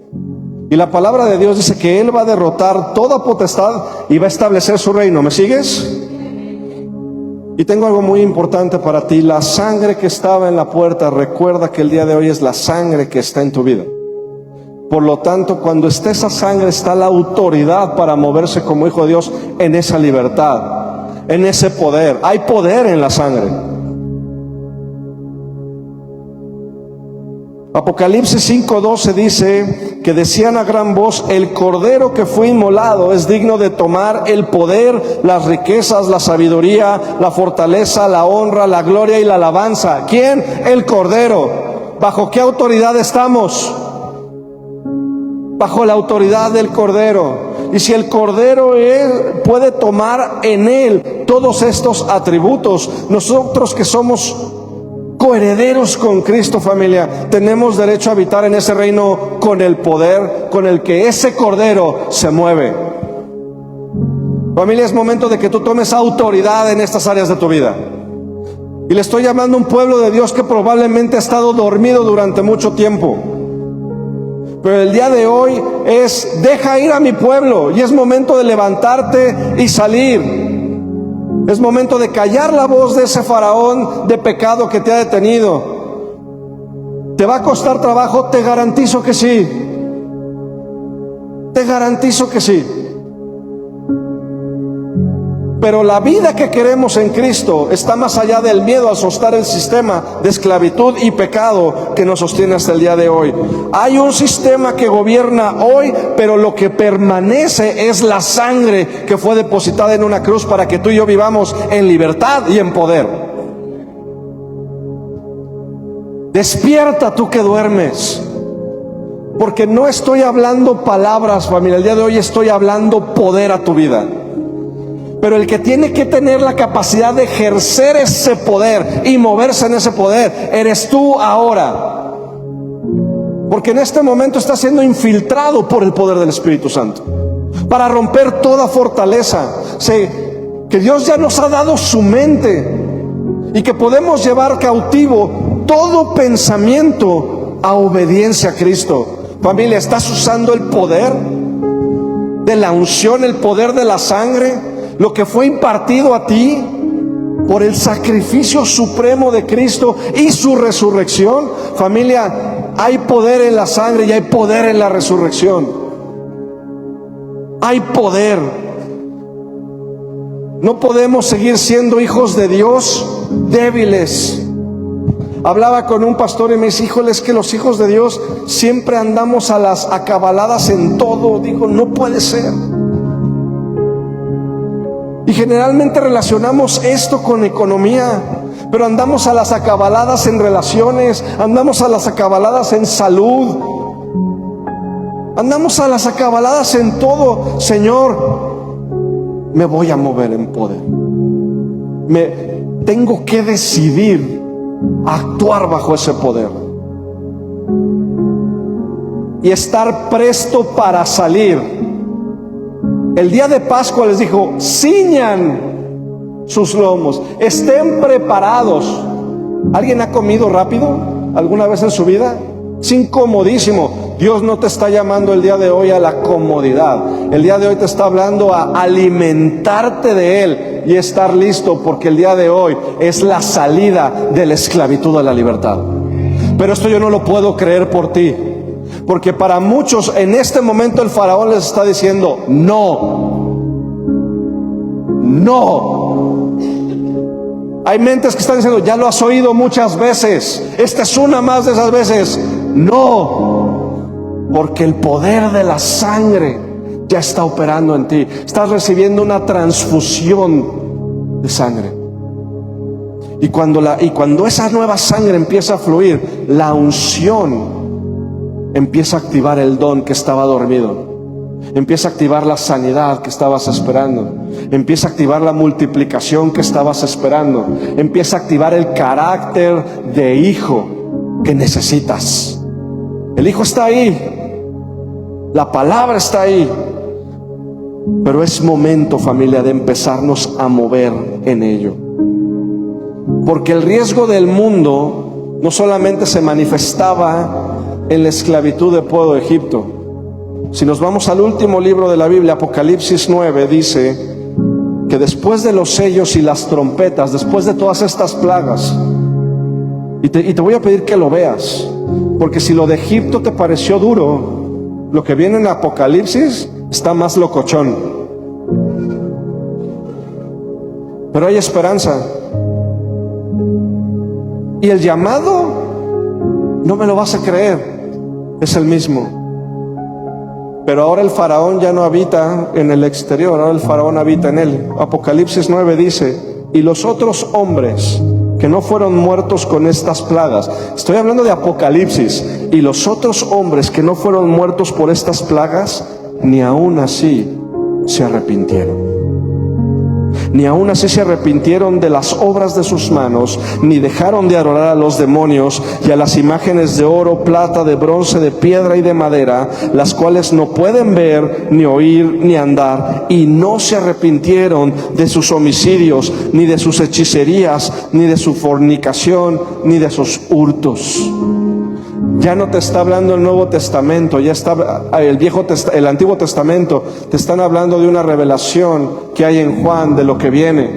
[SPEAKER 1] Y la palabra de Dios dice que Él va a derrotar toda potestad y va a establecer su reino. ¿Me sigues? Y tengo algo muy importante para ti. La sangre que estaba en la puerta, recuerda que el día de hoy es la sangre que está en tu vida. Por lo tanto, cuando esté esa sangre, está la autoridad para moverse como hijo de Dios en esa libertad, en ese poder. Hay poder en la sangre. Apocalipsis 5:12 dice que decían a gran voz, el cordero que fue inmolado es digno de tomar el poder, las riquezas, la sabiduría, la fortaleza, la honra, la gloria y la alabanza. ¿Quién? El cordero. ¿Bajo qué autoridad estamos? Bajo la autoridad del Cordero. Y si el Cordero puede tomar en Él todos estos atributos, nosotros que somos coherederos con Cristo, familia, tenemos derecho a habitar en ese reino con el poder con el que ese Cordero se mueve. Familia, es momento de que tú tomes autoridad en estas áreas de tu vida. Y le estoy llamando a un pueblo de Dios que probablemente ha estado dormido durante mucho tiempo. Pero el día de hoy es, deja ir a mi pueblo. Y es momento de levantarte y salir. Es momento de callar la voz de ese faraón de pecado que te ha detenido. ¿Te va a costar trabajo? Te garantizo que sí. Te garantizo que sí. Pero la vida que queremos en Cristo está más allá del miedo a sostener el sistema de esclavitud y pecado que nos sostiene hasta el día de hoy. Hay un sistema que gobierna hoy, pero lo que permanece es la sangre que fue depositada en una cruz para que tú y yo vivamos en libertad y en poder. Despierta tú que duermes, porque no estoy hablando palabras, familia. El día de hoy estoy hablando poder a tu vida. Pero el que tiene que tener la capacidad de ejercer ese poder y moverse en ese poder, eres tú ahora. Porque en este momento estás siendo infiltrado por el poder del Espíritu Santo para romper toda fortaleza. Que Dios ya nos ha dado su mente y que podemos llevar cautivo todo pensamiento a obediencia a Cristo. Familia, ¿estás usando el poder de la unción, el poder de la sangre? Lo que fue impartido a ti por el sacrificio supremo de Cristo y su resurrección. Familia, hay poder en la sangre y hay poder en la resurrección. Hay poder. No podemos seguir siendo hijos de Dios débiles. Hablaba con un pastor y me dice, híjole, es que los hijos de Dios siempre andamos a las acabaladas en todo. Digo, no puede ser. Y generalmente relacionamos esto con economía, pero andamos a las acabaladas en relaciones, andamos a las acabaladas en salud, andamos a las acabaladas en todo. Señor, me voy a mover en poder. Tengo que decidir actuar bajo ese poder y estar presto para salir. El día de Pascua les dijo, ciñan sus lomos, estén preparados. ¿Alguien ha comido rápido alguna vez en su vida? Es incomodísimo. Dios no te está llamando el día de hoy a la comodidad. El día de hoy te está hablando a alimentarte de Él y estar listo, porque el día de hoy es la salida de la esclavitud a la libertad. Pero esto yo no lo puedo creer por ti, porque para muchos en este momento el faraón les está diciendo, no, no. Hay mentes que están diciendo, ya lo has oído muchas veces, esta es una más de esas veces. No, porque el poder de la sangre ya está operando en ti. Estás recibiendo una transfusión de sangre. Y cuando esa nueva sangre empieza a fluir, la unción empieza a activar el don que estaba dormido. Empieza a activar la sanidad que estabas esperando. Empieza a activar la multiplicación que estabas esperando. Empieza a activar el carácter de hijo que necesitas. El hijo está ahí, la palabra está ahí, pero es momento, familia, de empezarnos a mover en ello. Porque el riesgo del mundo no solamente se manifestaba en la esclavitud del pueblo de Egipto. Si nos vamos al último libro de la Biblia, Apocalipsis 9, dice que después de los sellos y las trompetas, después de todas estas plagas, y te voy a pedir que lo veas, porque si lo de Egipto te pareció duro, lo que viene en Apocalipsis está más locochón. Pero hay esperanza. Y el llamado, no me lo vas a creer, es el mismo. Pero ahora el faraón ya no habita en el exterior, ahora el faraón habita en él. Apocalipsis 9 dice, y los otros hombres que no fueron muertos con estas plagas. Estoy hablando de Apocalipsis. Y los otros hombres que no fueron muertos por estas plagas, ni aún así se arrepintieron. Ni aún así se arrepintieron de las obras de sus manos, ni dejaron de adorar a los demonios y a las imágenes de oro, plata, de bronce, de piedra y de madera, las cuales no pueden ver, ni oír, ni andar. Y no se arrepintieron de sus homicidios, ni de sus hechicerías, ni de su fornicación, ni de sus hurtos. Ya no te está hablando el Nuevo Testamento, ya está el Antiguo Testamento. Te están hablando de una revelación que hay en Juan de lo que viene.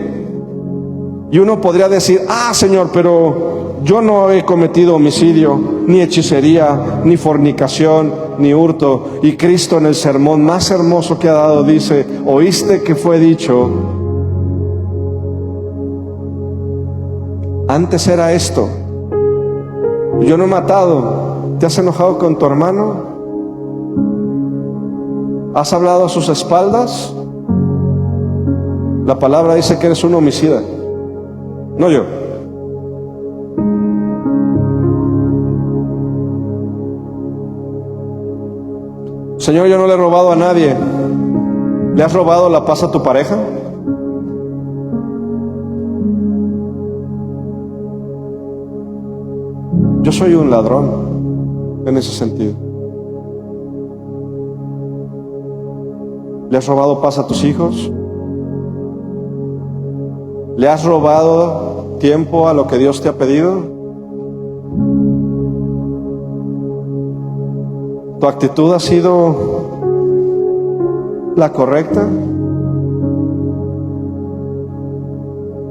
[SPEAKER 1] Y uno podría decir, Señor, pero yo no he cometido homicidio, ni hechicería, ni fornicación, ni hurto. Y Cristo en el sermón más hermoso que ha dado dice, oíste que fue dicho, antes era esto. Yo no he matado. ¿Te has enojado con tu hermano? ¿Has hablado a sus espaldas? La palabra dice que eres un homicida, no yo. Señor, yo no le he robado a nadie. ¿Le has robado la paz a tu pareja? Yo soy un ladrón en ese sentido. ¿Le has robado paz a tus hijos? ¿Le has robado tiempo a lo que Dios te ha pedido? ¿Tu actitud ha sido la correcta?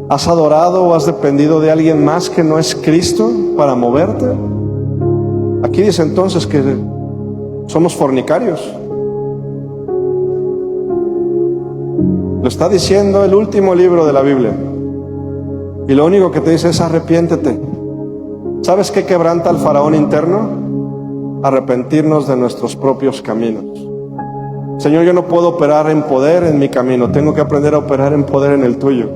[SPEAKER 1] ¿Has adorado o has dependido de alguien más que no es Cristo para moverte? Aquí dice entonces que somos fornicarios. Lo está diciendo el último libro de la Biblia. Y lo único que te dice es arrepiéntete. ¿Sabes qué quebranta al faraón interno? Arrepentirnos de nuestros propios caminos. Señor, yo no puedo operar en poder en mi camino, tengo que aprender a operar en poder en el tuyo.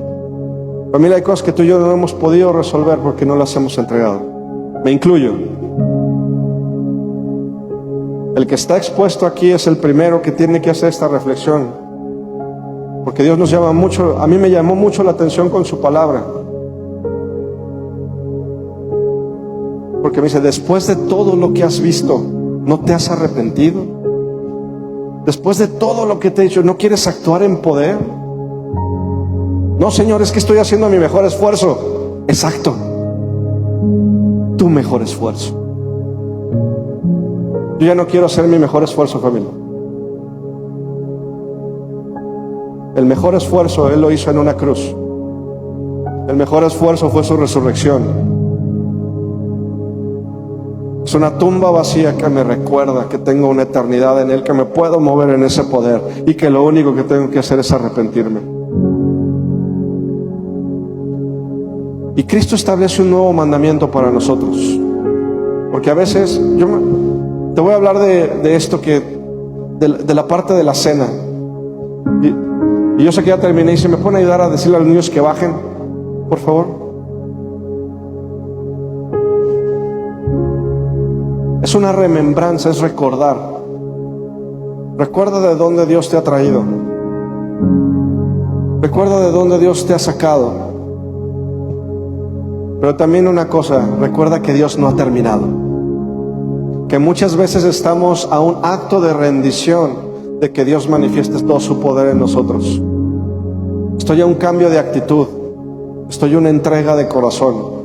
[SPEAKER 1] Familia, hay cosas que tú y yo no hemos podido resolver porque no las hemos entregado. Me incluyo. El que está expuesto aquí es el primero que tiene que hacer esta reflexión, porque Dios nos llama mucho. A mí me llamó mucho la atención con su palabra, porque me dice: después de todo lo que has visto, ¿no te has arrepentido? Después de todo lo que te he dicho, ¿no quieres actuar en poder? No, Señor, es que estoy haciendo mi mejor esfuerzo. Exacto, tu mejor esfuerzo. Yo ya no quiero hacer mi mejor esfuerzo, familia. El mejor esfuerzo Él lo hizo en una cruz. El mejor esfuerzo fue su resurrección. Es una tumba vacía que me recuerda que tengo una eternidad en Él, que me puedo mover en ese poder y que lo único que tengo que hacer es arrepentirme. Y Cristo establece un nuevo mandamiento para nosotros, porque a veces te voy a hablar de esto, de la parte de la cena, y yo sé que ya terminé, y si me pueden ayudar a decirle a los niños que bajen, por favor. Es una remembranza, es recordar. Recuerda de dónde Dios te ha traído. Recuerda de dónde Dios te ha sacado. Pero también una cosa, recuerda que Dios no ha terminado. Que muchas veces estamos a un acto de rendición de que Dios manifieste todo su poder en nosotros. Estoy a un cambio de actitud. Estoy a una entrega de corazón.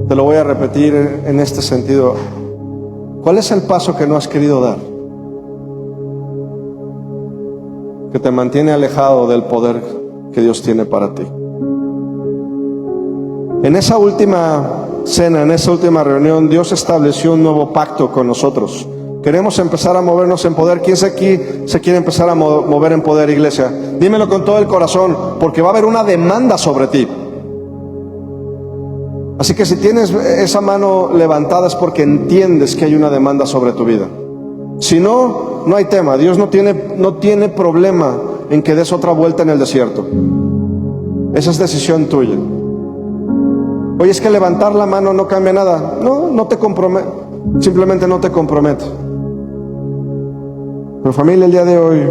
[SPEAKER 1] Te lo voy a repetir en este sentido. ¿Cuál es el paso que no has querido dar? Que te mantiene alejado del poder que Dios tiene para ti. En esa última cena, en esa última reunión, Dios estableció un nuevo pacto con nosotros. Queremos empezar a movernos en poder. ¿Quién aquí se quiere empezar a mover en poder, iglesia? Dímelo con todo el corazón, porque va a haber una demanda sobre ti. Así que si tienes esa mano levantada es porque entiendes que hay una demanda sobre tu vida. Si no, no hay tema. Dios no tiene problema en que des otra vuelta en el desierto. Esa es decisión tuya. Oye, es que levantar la mano no cambia nada. No te compromete. Simplemente no te compromete. Pero familia, el día de hoy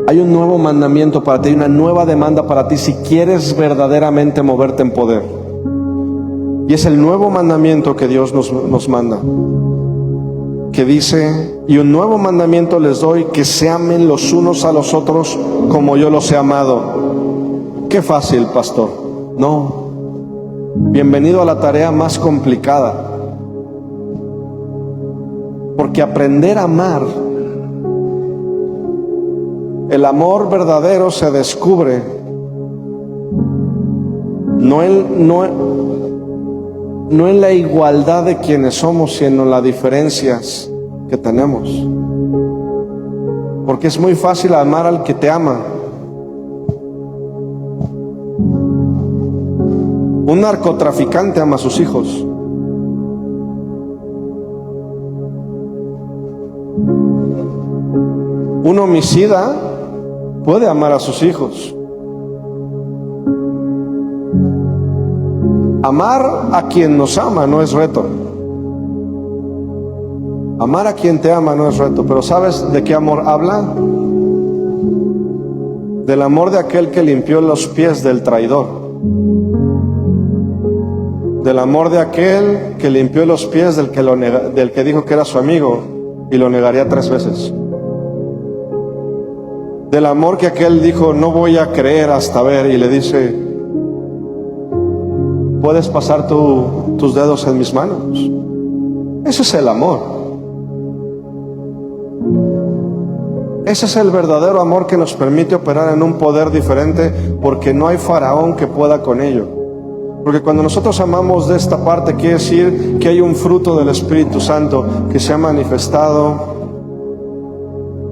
[SPEAKER 1] hay un nuevo mandamiento para ti, una nueva demanda para ti si quieres verdaderamente moverte en poder. Y es el nuevo mandamiento que Dios nos manda, que dice: y un nuevo mandamiento les doy, que se amen los unos a los otros como yo los he amado. Qué fácil, pastor. No. Bienvenido a la tarea más complicada. Porque aprender a amar, el amor verdadero se descubre no en la igualdad de quienes somos, sino en las diferencias que tenemos. Porque es muy fácil amar al que te ama. Un narcotraficante ama a sus hijos. Un homicida puede amar a sus hijos. Amar a quien nos ama no es reto. Amar a quien te ama no es reto. Pero ¿sabes de qué amor habla? Del amor de aquel que limpió los pies del traidor. Del amor de aquel que limpió los pies del que dijo que era su amigo y lo negaría 3 veces. Del amor que aquel dijo: no voy a creer hasta ver, y le dice: ¿puedes pasar tus dedos en mis manos? Ese es el amor. Ese es el verdadero amor que nos permite operar en un poder diferente, porque no hay faraón que pueda con ello. Porque cuando nosotros amamos de esta parte, quiere decir que hay un fruto del Espíritu Santo que se ha manifestado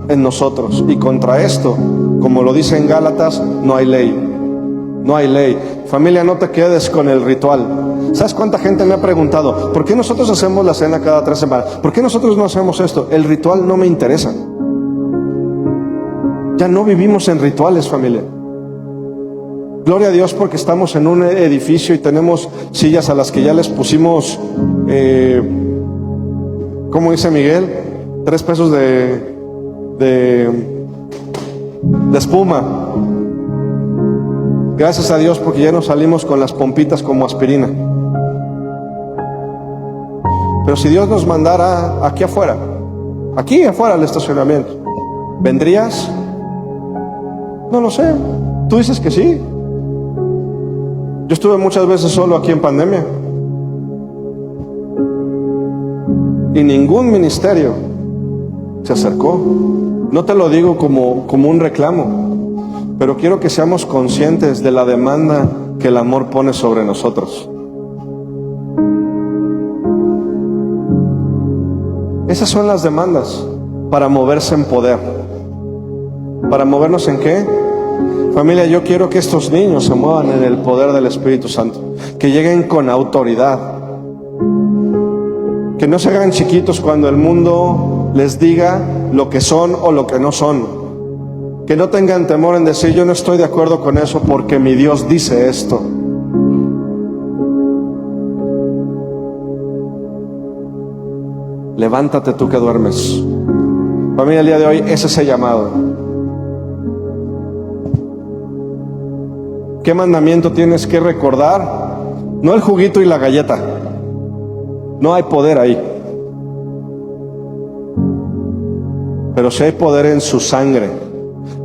[SPEAKER 1] en nosotros. Y contra esto, como lo dice en Gálatas, no hay ley. no hay ley. Familia, no te quedes con el ritual. ¿Sabes cuánta gente me ha preguntado, ¿por qué nosotros hacemos la cena cada 3 semanas? ¿Por qué nosotros no hacemos esto? El ritual no me interesa. Ya no vivimos en rituales, familia. Gloria a Dios porque estamos en un edificio y tenemos sillas a las que ya les pusimos, ¿cómo dice Miguel? 3 pesos de espuma. Gracias a Dios porque ya nos salimos con las pompitas como aspirina. Pero si Dios nos mandara aquí afuera al estacionamiento, ¿vendrías? No lo sé. Tú dices que sí. Yo estuve muchas veces solo aquí en pandemia y ningún ministerio se acercó. No te lo digo como un reclamo, pero quiero que seamos conscientes de la demanda que el amor pone sobre nosotros. Esas son las demandas para moverse en poder. ¿Para movernos en qué? Familia, yo quiero que estos niños se muevan en el poder del Espíritu Santo, que lleguen con autoridad, que no se hagan chiquitos cuando el mundo les diga lo que son o lo que no son, que no tengan temor en decir yo no estoy de acuerdo con eso porque mi Dios dice esto. Levántate tú que duermes. Familia, el día de hoy ese es el llamado. ¿Qué mandamiento tienes que recordar? No el juguito y la galleta. No hay poder ahí. Pero sí hay poder en su sangre.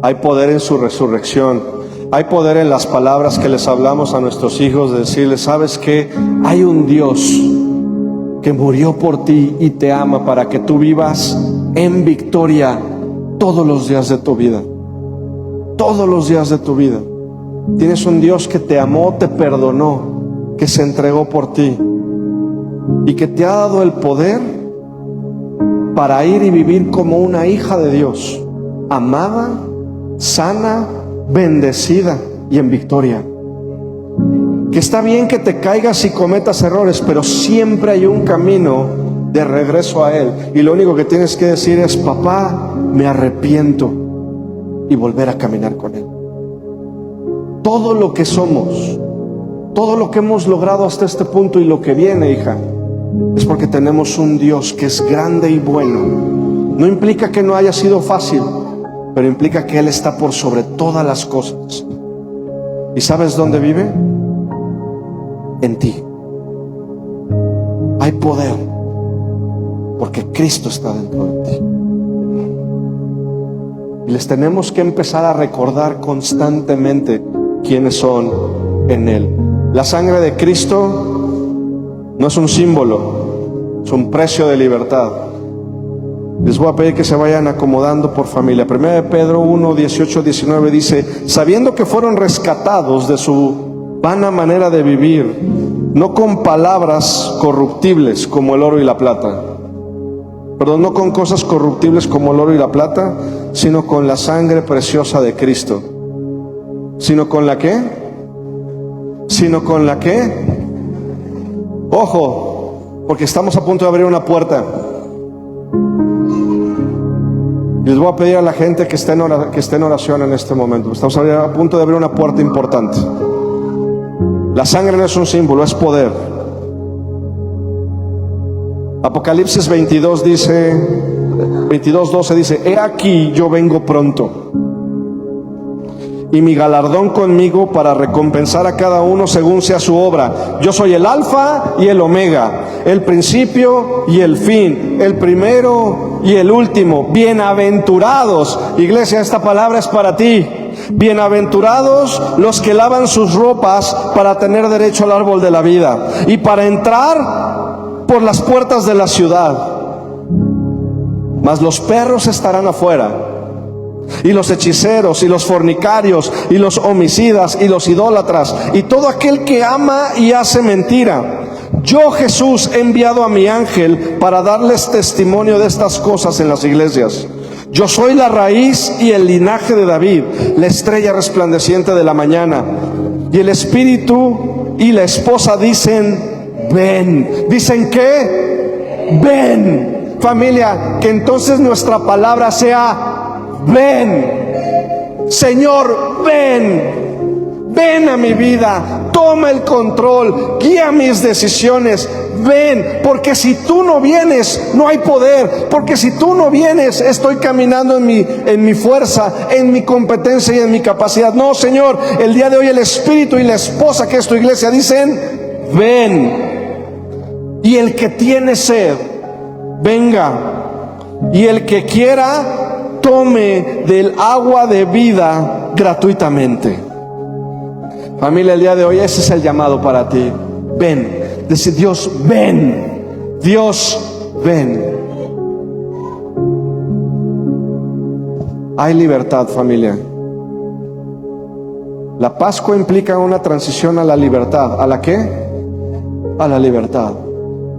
[SPEAKER 1] Hay poder en su resurrección. Hay poder en las palabras que les hablamos a nuestros hijos, de decirles, ¿sabes qué? Hay un Dios que murió por ti y te ama para que tú vivas en victoria todos los días de tu vida. Todos los días de tu vida. Tienes un Dios que te amó, te perdonó, que se entregó por ti y que te ha dado el poder para ir y vivir como una hija de Dios, amada, sana, bendecida y en victoria. Que está bien que te caigas y cometas errores, pero siempre hay un camino de regreso a Él, y lo único que tienes que decir es: papá, me arrepiento, y volver a caminar con Él. Todo lo que somos, todo lo que hemos logrado hasta este punto y lo que viene, hija, es porque tenemos un Dios que es grande y bueno. No implica que no haya sido fácil, pero implica que Él está por sobre todas las cosas. ¿Y sabes dónde vive? En ti. Hay poder porque Cristo está dentro de ti. Y les tenemos que empezar a recordar constantemente quiénes son en Él. La sangre de Cristo no es un símbolo, es un precio de libertad. Les voy a pedir que se vayan acomodando por familia. 1 Pedro 1, 18, 19 dice: sabiendo que fueron rescatados de su vana manera de vivir, no con palabras corruptibles como el oro y la plata. Perdón, no con cosas corruptibles como el oro y la plata, sino con la sangre preciosa de Cristo. ¿Sino con la qué? ¿Sino con la qué? Ojo, porque estamos a punto de abrir una puerta. Y les voy a pedir a la gente que esté en oración en este momento. Estamos a punto de abrir una puerta importante. La sangre no es un símbolo, es poder. Apocalipsis 22 dice, 22:12 dice: he aquí yo vengo pronto, y mi galardón conmigo para recompensar a cada uno según sea su obra. Yo soy el alfa y el omega, el principio y el fin, el primero y el último. Bienaventurados, iglesia, esta palabra es para ti. Bienaventurados los que lavan sus ropas para tener derecho al árbol de la vida y para entrar por las puertas de la ciudad. Mas los perros estarán afuera, y los hechiceros, y los fornicarios, y los homicidas, y los idólatras, y todo aquel que ama y hace mentira. Yo, Jesús, he enviado a mi ángel para darles testimonio de estas cosas en las iglesias. Yo soy la raíz y el linaje de David, la estrella resplandeciente de la mañana. Y el espíritu y la esposa dicen, ven. ¿Dicen qué? Ven. Familia, que entonces nuestra palabra sea, ven. Señor, ven. Ven a mi vida, toma el control, guía mis decisiones, ven, porque si tú no vienes, no hay poder, porque si tú no vienes, estoy caminando en mi fuerza, en mi competencia y en mi capacidad. No, Señor, el día de hoy el espíritu y la esposa, que es tu iglesia, dicen, ven. Y el que tiene sed, venga, y el que quiera, tome del agua de vida gratuitamente. Familia, el día de hoy ese es el llamado para ti. Ven. Decir, Dios, ven. Dios, ven. Hay libertad, familia. La Pascua implica una transición a la libertad. ¿A la qué? A la libertad.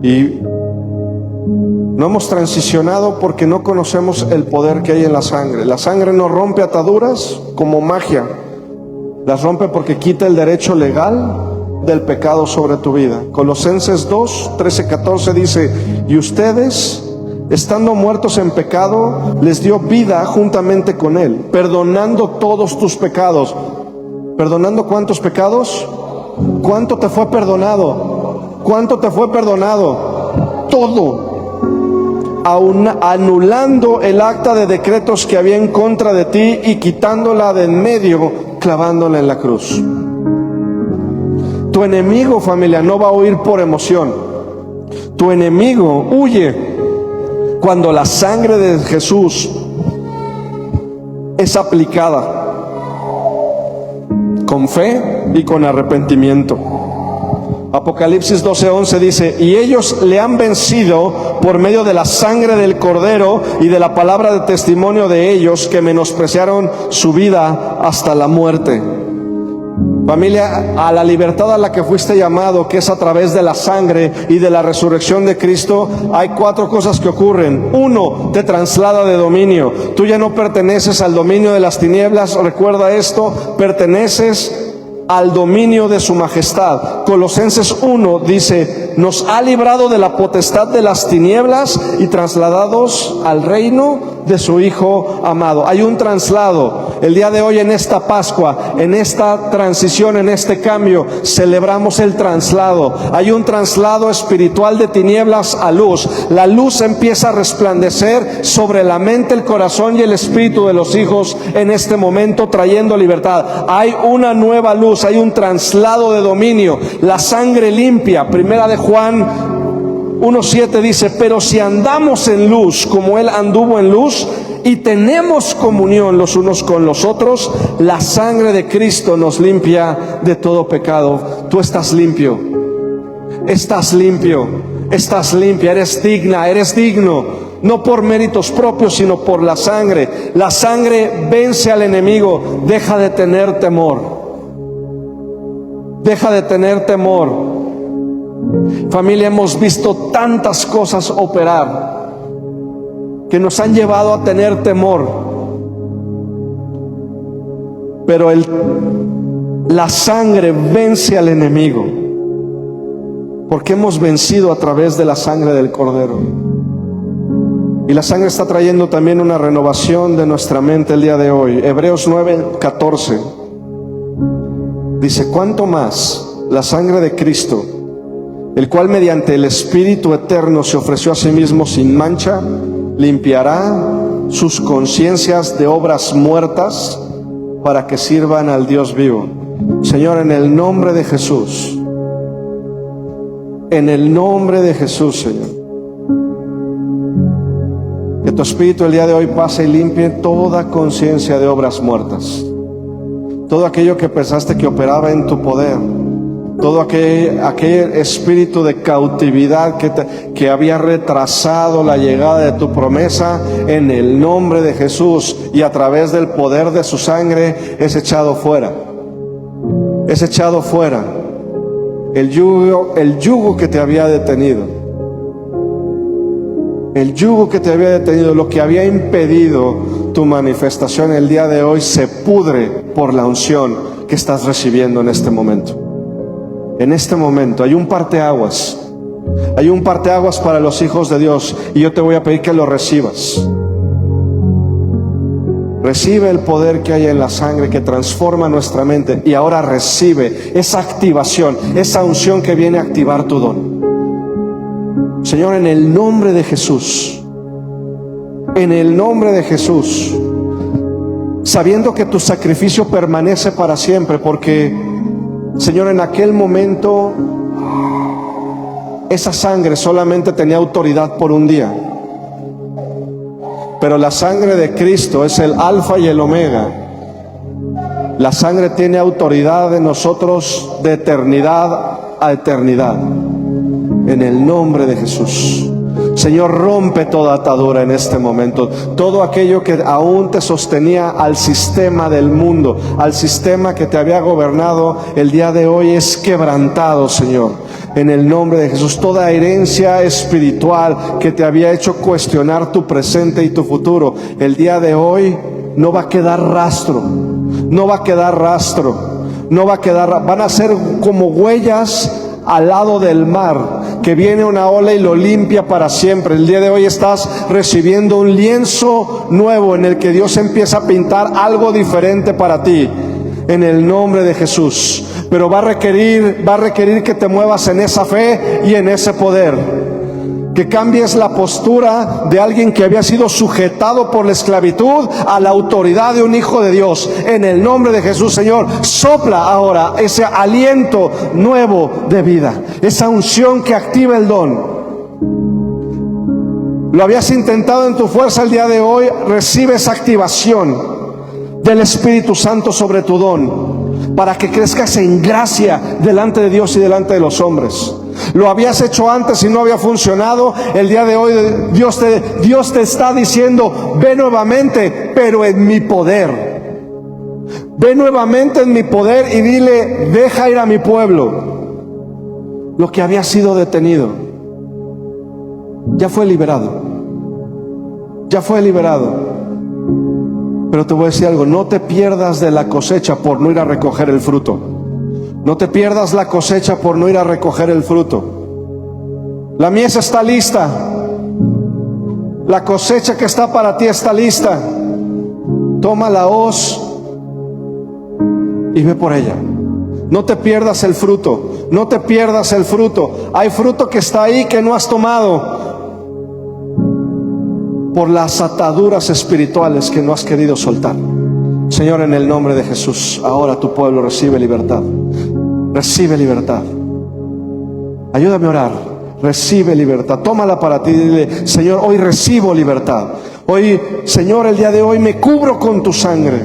[SPEAKER 1] Y no hemos transicionado porque no conocemos el poder que hay en la sangre. La sangre no rompe ataduras como magia. Las rompe porque quita el derecho legal del pecado sobre tu vida. Colosenses 2, 13, 14 dice, y ustedes, estando muertos en pecado, les dio vida juntamente con Él, perdonando todos tus pecados. ¿Perdonando cuántos pecados? ¿Cuánto te fue perdonado? ¿Cuánto te fue perdonado? Todo. Anulando el acta de decretos que había en contra de ti y quitándola de en medio, clavándola en la cruz. Tu enemigo, familia, no va a huir por emoción. Tu enemigo huye cuando la sangre de Jesús es aplicada con fe y con arrepentimiento. Apocalipsis 12:11 dice, y ellos le han vencido por medio de la sangre del Cordero y de la palabra de testimonio de ellos, que menospreciaron su vida hasta la muerte. Familia, a la libertad a la que fuiste llamado, que es a través de la sangre y de la resurrección de Cristo, hay 4 cosas que ocurren. 1, te traslada de dominio. Tú ya no perteneces al dominio de las tinieblas, recuerda esto, perteneces al dominio de su majestad. Colosenses 1 dice, nos ha librado de la potestad de las tinieblas y trasladados al reino de su Hijo amado. Hay un traslado. El día de hoy, en esta Pascua, en esta transición, en este cambio, celebramos el traslado. Hay un traslado espiritual de tinieblas a luz. La luz empieza a resplandecer sobre la mente, el corazón y el espíritu de los hijos en este momento, trayendo libertad. Hay una nueva luz, hay un traslado de dominio. La sangre limpia. Primera de Juan 1:7 dice, pero si andamos en luz como Él anduvo en luz, y tenemos comunión los unos con los otros, la sangre de Cristo nos limpia de todo pecado. Tú estás limpio, estás limpio, estás limpia, eres digna, eres digno, no por méritos propios, sino por la sangre. La sangre vence al enemigo. Deja de tener temor, deja de tener temor. Familia, hemos visto tantas cosas operar que nos han llevado a tener temor, pero la sangre vence al enemigo, porque hemos vencido a través de la sangre del Cordero. Y la sangre está trayendo también una renovación de nuestra mente el día de hoy. Hebreos 9:14 dice, ¿cuánto más la sangre de Cristo, el cual mediante el Espíritu eterno se ofreció a sí mismo sin mancha, limpiará sus conciencias de obras muertas para que sirvan al Dios vivo? Señor, en el nombre de Jesús, en el nombre de Jesús, Señor, que tu Espíritu el día de hoy pase y limpie toda conciencia de obras muertas. Todo aquello que pensaste que operaba en tu poder, todo aquel espíritu de cautividad que había retrasado la llegada de tu promesa, en el nombre de Jesús y a través del poder de su sangre, es echado fuera. Es echado fuera el yugo que te había detenido. El yugo que te había detenido, lo que había impedido tu manifestación, el día de hoy se pudre por la unción. que estás recibiendo en este momento. En este momento hay un parteaguas. Hay un parteaguas para los hijos de Dios, y yo te voy a pedir que lo recibas. Recibe el poder que hay en la sangre que transforma nuestra mente, y ahora recibe esa activación, esa unción que viene a activar tu don. Señor, en el nombre de Jesús, en el nombre de Jesús, sabiendo que tu sacrificio permanece para siempre, porque, Señor, en aquel momento esa sangre solamente tenía autoridad por un día. Pero la sangre de Cristo es el alfa y el omega. La sangre tiene autoridad de nosotros de eternidad a eternidad. En el nombre de Jesús. Señor, rompe toda atadura en este momento. Todo aquello que aún te sostenía al sistema del mundo, al sistema que te había gobernado, el día de hoy es quebrantado, Señor. En el nombre de Jesús, toda herencia espiritual que te había hecho cuestionar tu presente y tu futuro, el día de hoy no va a quedar rastro. No va a quedar rastro. No va a quedar, van a ser como huellas al lado del mar, que viene una ola y lo limpia para siempre. El día de hoy estás recibiendo un lienzo nuevo en el que Dios empieza a pintar algo diferente para ti, en el nombre de Jesús. Pero va a requerir que te muevas en esa fe y en ese poder, que cambies la postura de alguien que había sido sujetado por la esclavitud a la autoridad de un hijo de Dios. En el nombre de Jesús, Señor, sopla ahora ese aliento nuevo de vida, esa unción que activa el don. Lo habías intentado en tu fuerza, el día de hoy recibe esa activación del Espíritu Santo sobre tu don, para que crezcas en gracia delante de Dios y delante de los hombres. Lo habías hecho antes y no había funcionado. El día de hoy Dios te está diciendo: ve nuevamente, pero en mi poder. Ve nuevamente en mi poder y dile: deja ir a mi pueblo. Lo que había sido detenido ya fue liberado. Ya fue liberado. Pero te voy a decir algo: no te pierdas de la cosecha por no ir a recoger el fruto. No te pierdas la cosecha por no ir a recoger el fruto. La mies está lista. La cosecha que está para ti está lista. Toma la hoz y ve por ella. No te pierdas el fruto. No te pierdas el fruto. Hay fruto que está ahí que no has tomado por las ataduras espirituales que no has querido soltar. Señor, en el nombre de Jesús, ahora tu pueblo recibe libertad. Recibe libertad. Ayúdame a orar. Recibe libertad. Tómala para ti. Dile: Señor, hoy recibo libertad. Hoy, Señor, el día de hoy me cubro con tu sangre.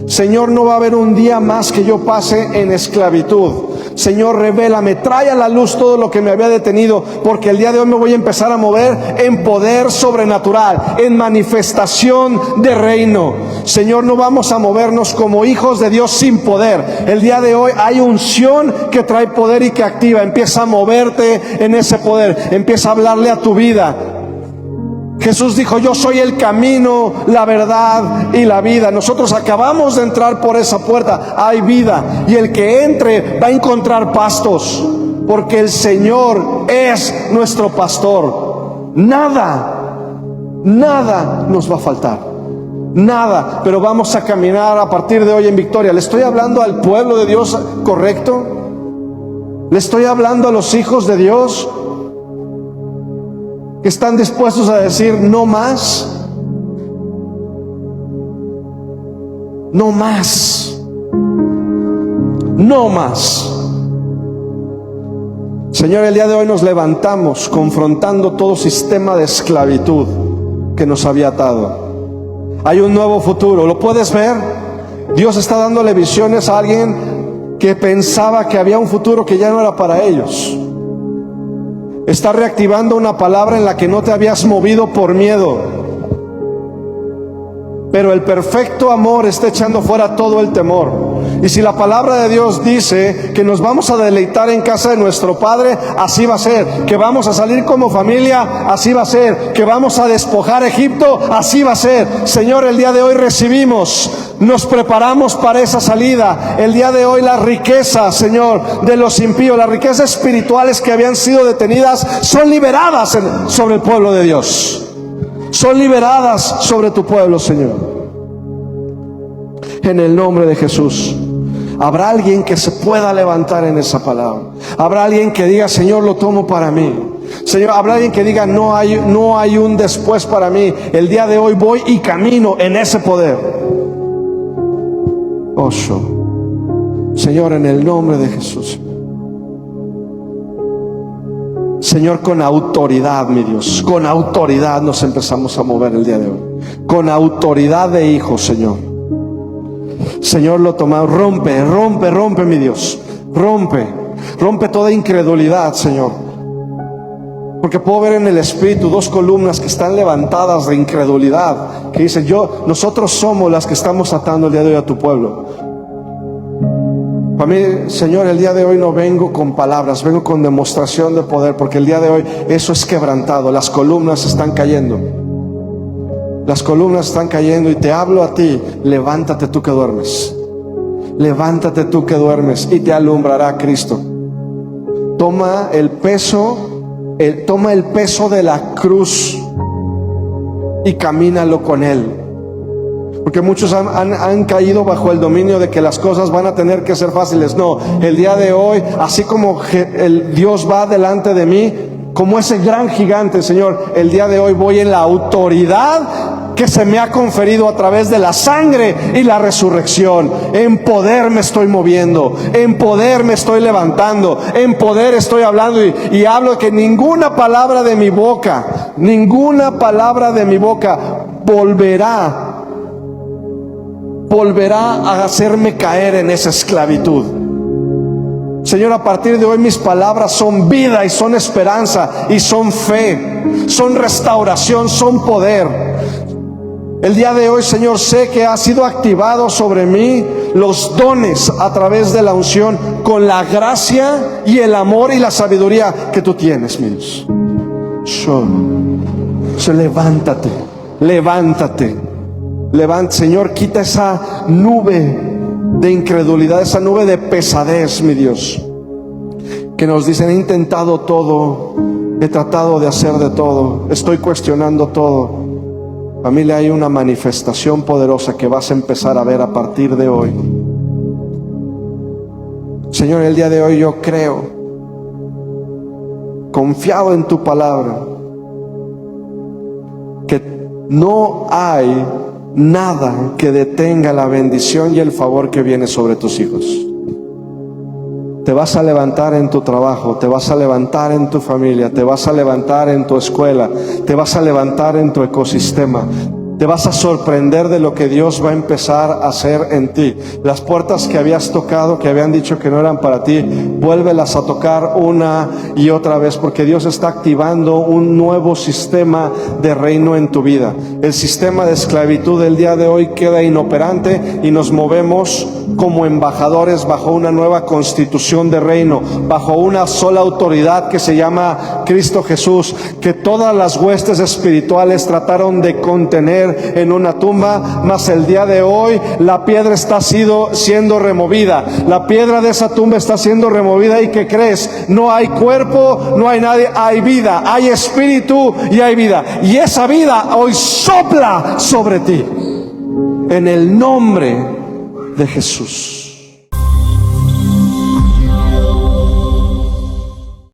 [SPEAKER 1] Señor, no va a haber un día más que yo pase en esclavitud. Señor, revélame, trae a la luz todo lo que me había detenido, porque el día de hoy me voy a empezar a mover en poder sobrenatural, en manifestación de reino. Señor, no vamos a movernos como hijos de Dios sin poder. El día de hoy hay unción que trae poder y que activa. Empieza a moverte en ese poder. Empieza a hablarle a tu vida. Jesús dijo: yo soy el camino, la verdad y la vida. Nosotros acabamos de entrar por esa puerta. Hay vida, y el que entre va a encontrar pastos, porque el Señor es nuestro pastor. Nada nos va a faltar. Nada. Pero vamos a caminar a partir de hoy en victoria. ¿Le estoy hablando al pueblo de Dios correcto? ¿Le estoy hablando a los hijos de Dios que están dispuestos a decir: no más? No más. No más. Señor, el día de hoy nos levantamos confrontando todo sistema de esclavitud que nos había atado. Hay un nuevo futuro. ¿Lo puedes ver? Dios está dándole visiones a alguien que pensaba que había un futuro que ya no era para ellos. Está reactivando una palabra en la que no te habías movido por miedo. Pero el perfecto amor está echando fuera todo el temor. Y si la palabra de Dios dice que nos vamos a deleitar en casa de nuestro Padre, así va a ser. Que vamos a salir como familia, así va a ser. Que vamos a despojar Egipto, así va a ser. Señor, el día de hoy recibimos, nos preparamos para esa salida. El día de hoy las riquezas, Señor, de los impíos, las riquezas espirituales que habían sido detenidas, son liberadas sobre el pueblo de Dios. Son liberadas sobre tu pueblo, Señor. En el nombre de Jesús. Habrá alguien que se pueda levantar en esa palabra. Habrá alguien que diga: Señor, lo tomo para mí. Señor, habrá alguien que diga: no hay un después para mí. El día de hoy voy y camino en ese poder. Señor, en el nombre de Jesús. Señor, con autoridad, mi Dios, con autoridad nos empezamos a mover el día de hoy. Con autoridad de hijo, Señor. Señor, lo tomamos. Rompe, mi Dios. Rompe toda incredulidad, Señor. Porque puedo ver en el Espíritu 2 columnas que están levantadas de incredulidad, que dicen: nosotros somos las que estamos atando el día de hoy a tu pueblo. Para mí, Señor, el día de hoy no vengo con palabras, vengo con demostración de poder, porque el día de hoy eso es quebrantado. Las columnas están cayendo. Las columnas están cayendo y te hablo a ti: levántate tú que duermes. Levántate tú que duermes y te alumbrará Cristo. Toma el peso de la cruz y camínalo con Él. Porque muchos han caído bajo el dominio de que las cosas van a tener que ser fáciles. No, el día de hoy, así como el Dios va delante de mí, como ese gran gigante, Señor, el día de hoy voy en la autoridad que se me ha conferido a través de la sangre y la resurrección. En poder me estoy moviendo, en poder me estoy levantando, en poder estoy hablando, y hablo de que ninguna palabra de mi boca volverá a hacerme caer en esa esclavitud. Señor, a partir de hoy mis palabras son vida y son esperanza y son fe, son restauración, son poder. El día de hoy, Señor, sé que ha sido activado sobre mí los dones a través de la unción, con la gracia y el amor y la sabiduría que tú tienes, mi Dios. Levántate, Señor, quita esa nube de incredulidad, esa nube de pesadez, mi Dios, que nos dicen: he intentado todo, he tratado de hacer de todo, estoy cuestionando todo. Familia, hay una manifestación poderosa que vas a empezar a ver a partir de hoy. Señor, el día de hoy yo creo, confiado en tu palabra, que no hay nada que detenga la bendición y el favor que viene sobre tus hijos. Te vas a levantar en tu trabajo, te vas a levantar en tu familia, te vas a levantar en tu escuela, te vas a levantar en tu ecosistema. Te vas a sorprender de lo que Dios va a empezar a hacer en ti. Las puertas que habías tocado, que habían dicho que no eran para ti, vuélvelas a tocar una y otra vez, porque Dios está activando un nuevo sistema de reino en tu vida. El sistema de esclavitud del día de hoy queda inoperante y nos movemos como embajadores bajo una nueva constitución de reino, bajo una sola autoridad que se llama Cristo Jesús, que todas las huestes espirituales trataron de contener en una tumba, mas el día de hoy la piedra está siendo removida. La piedra de esa tumba está siendo removida. ¿Y qué crees? No hay cuerpo, no hay nadie, hay vida, hay espíritu y hay vida. Y esa vida hoy sopla sobre ti en el nombre de Jesús.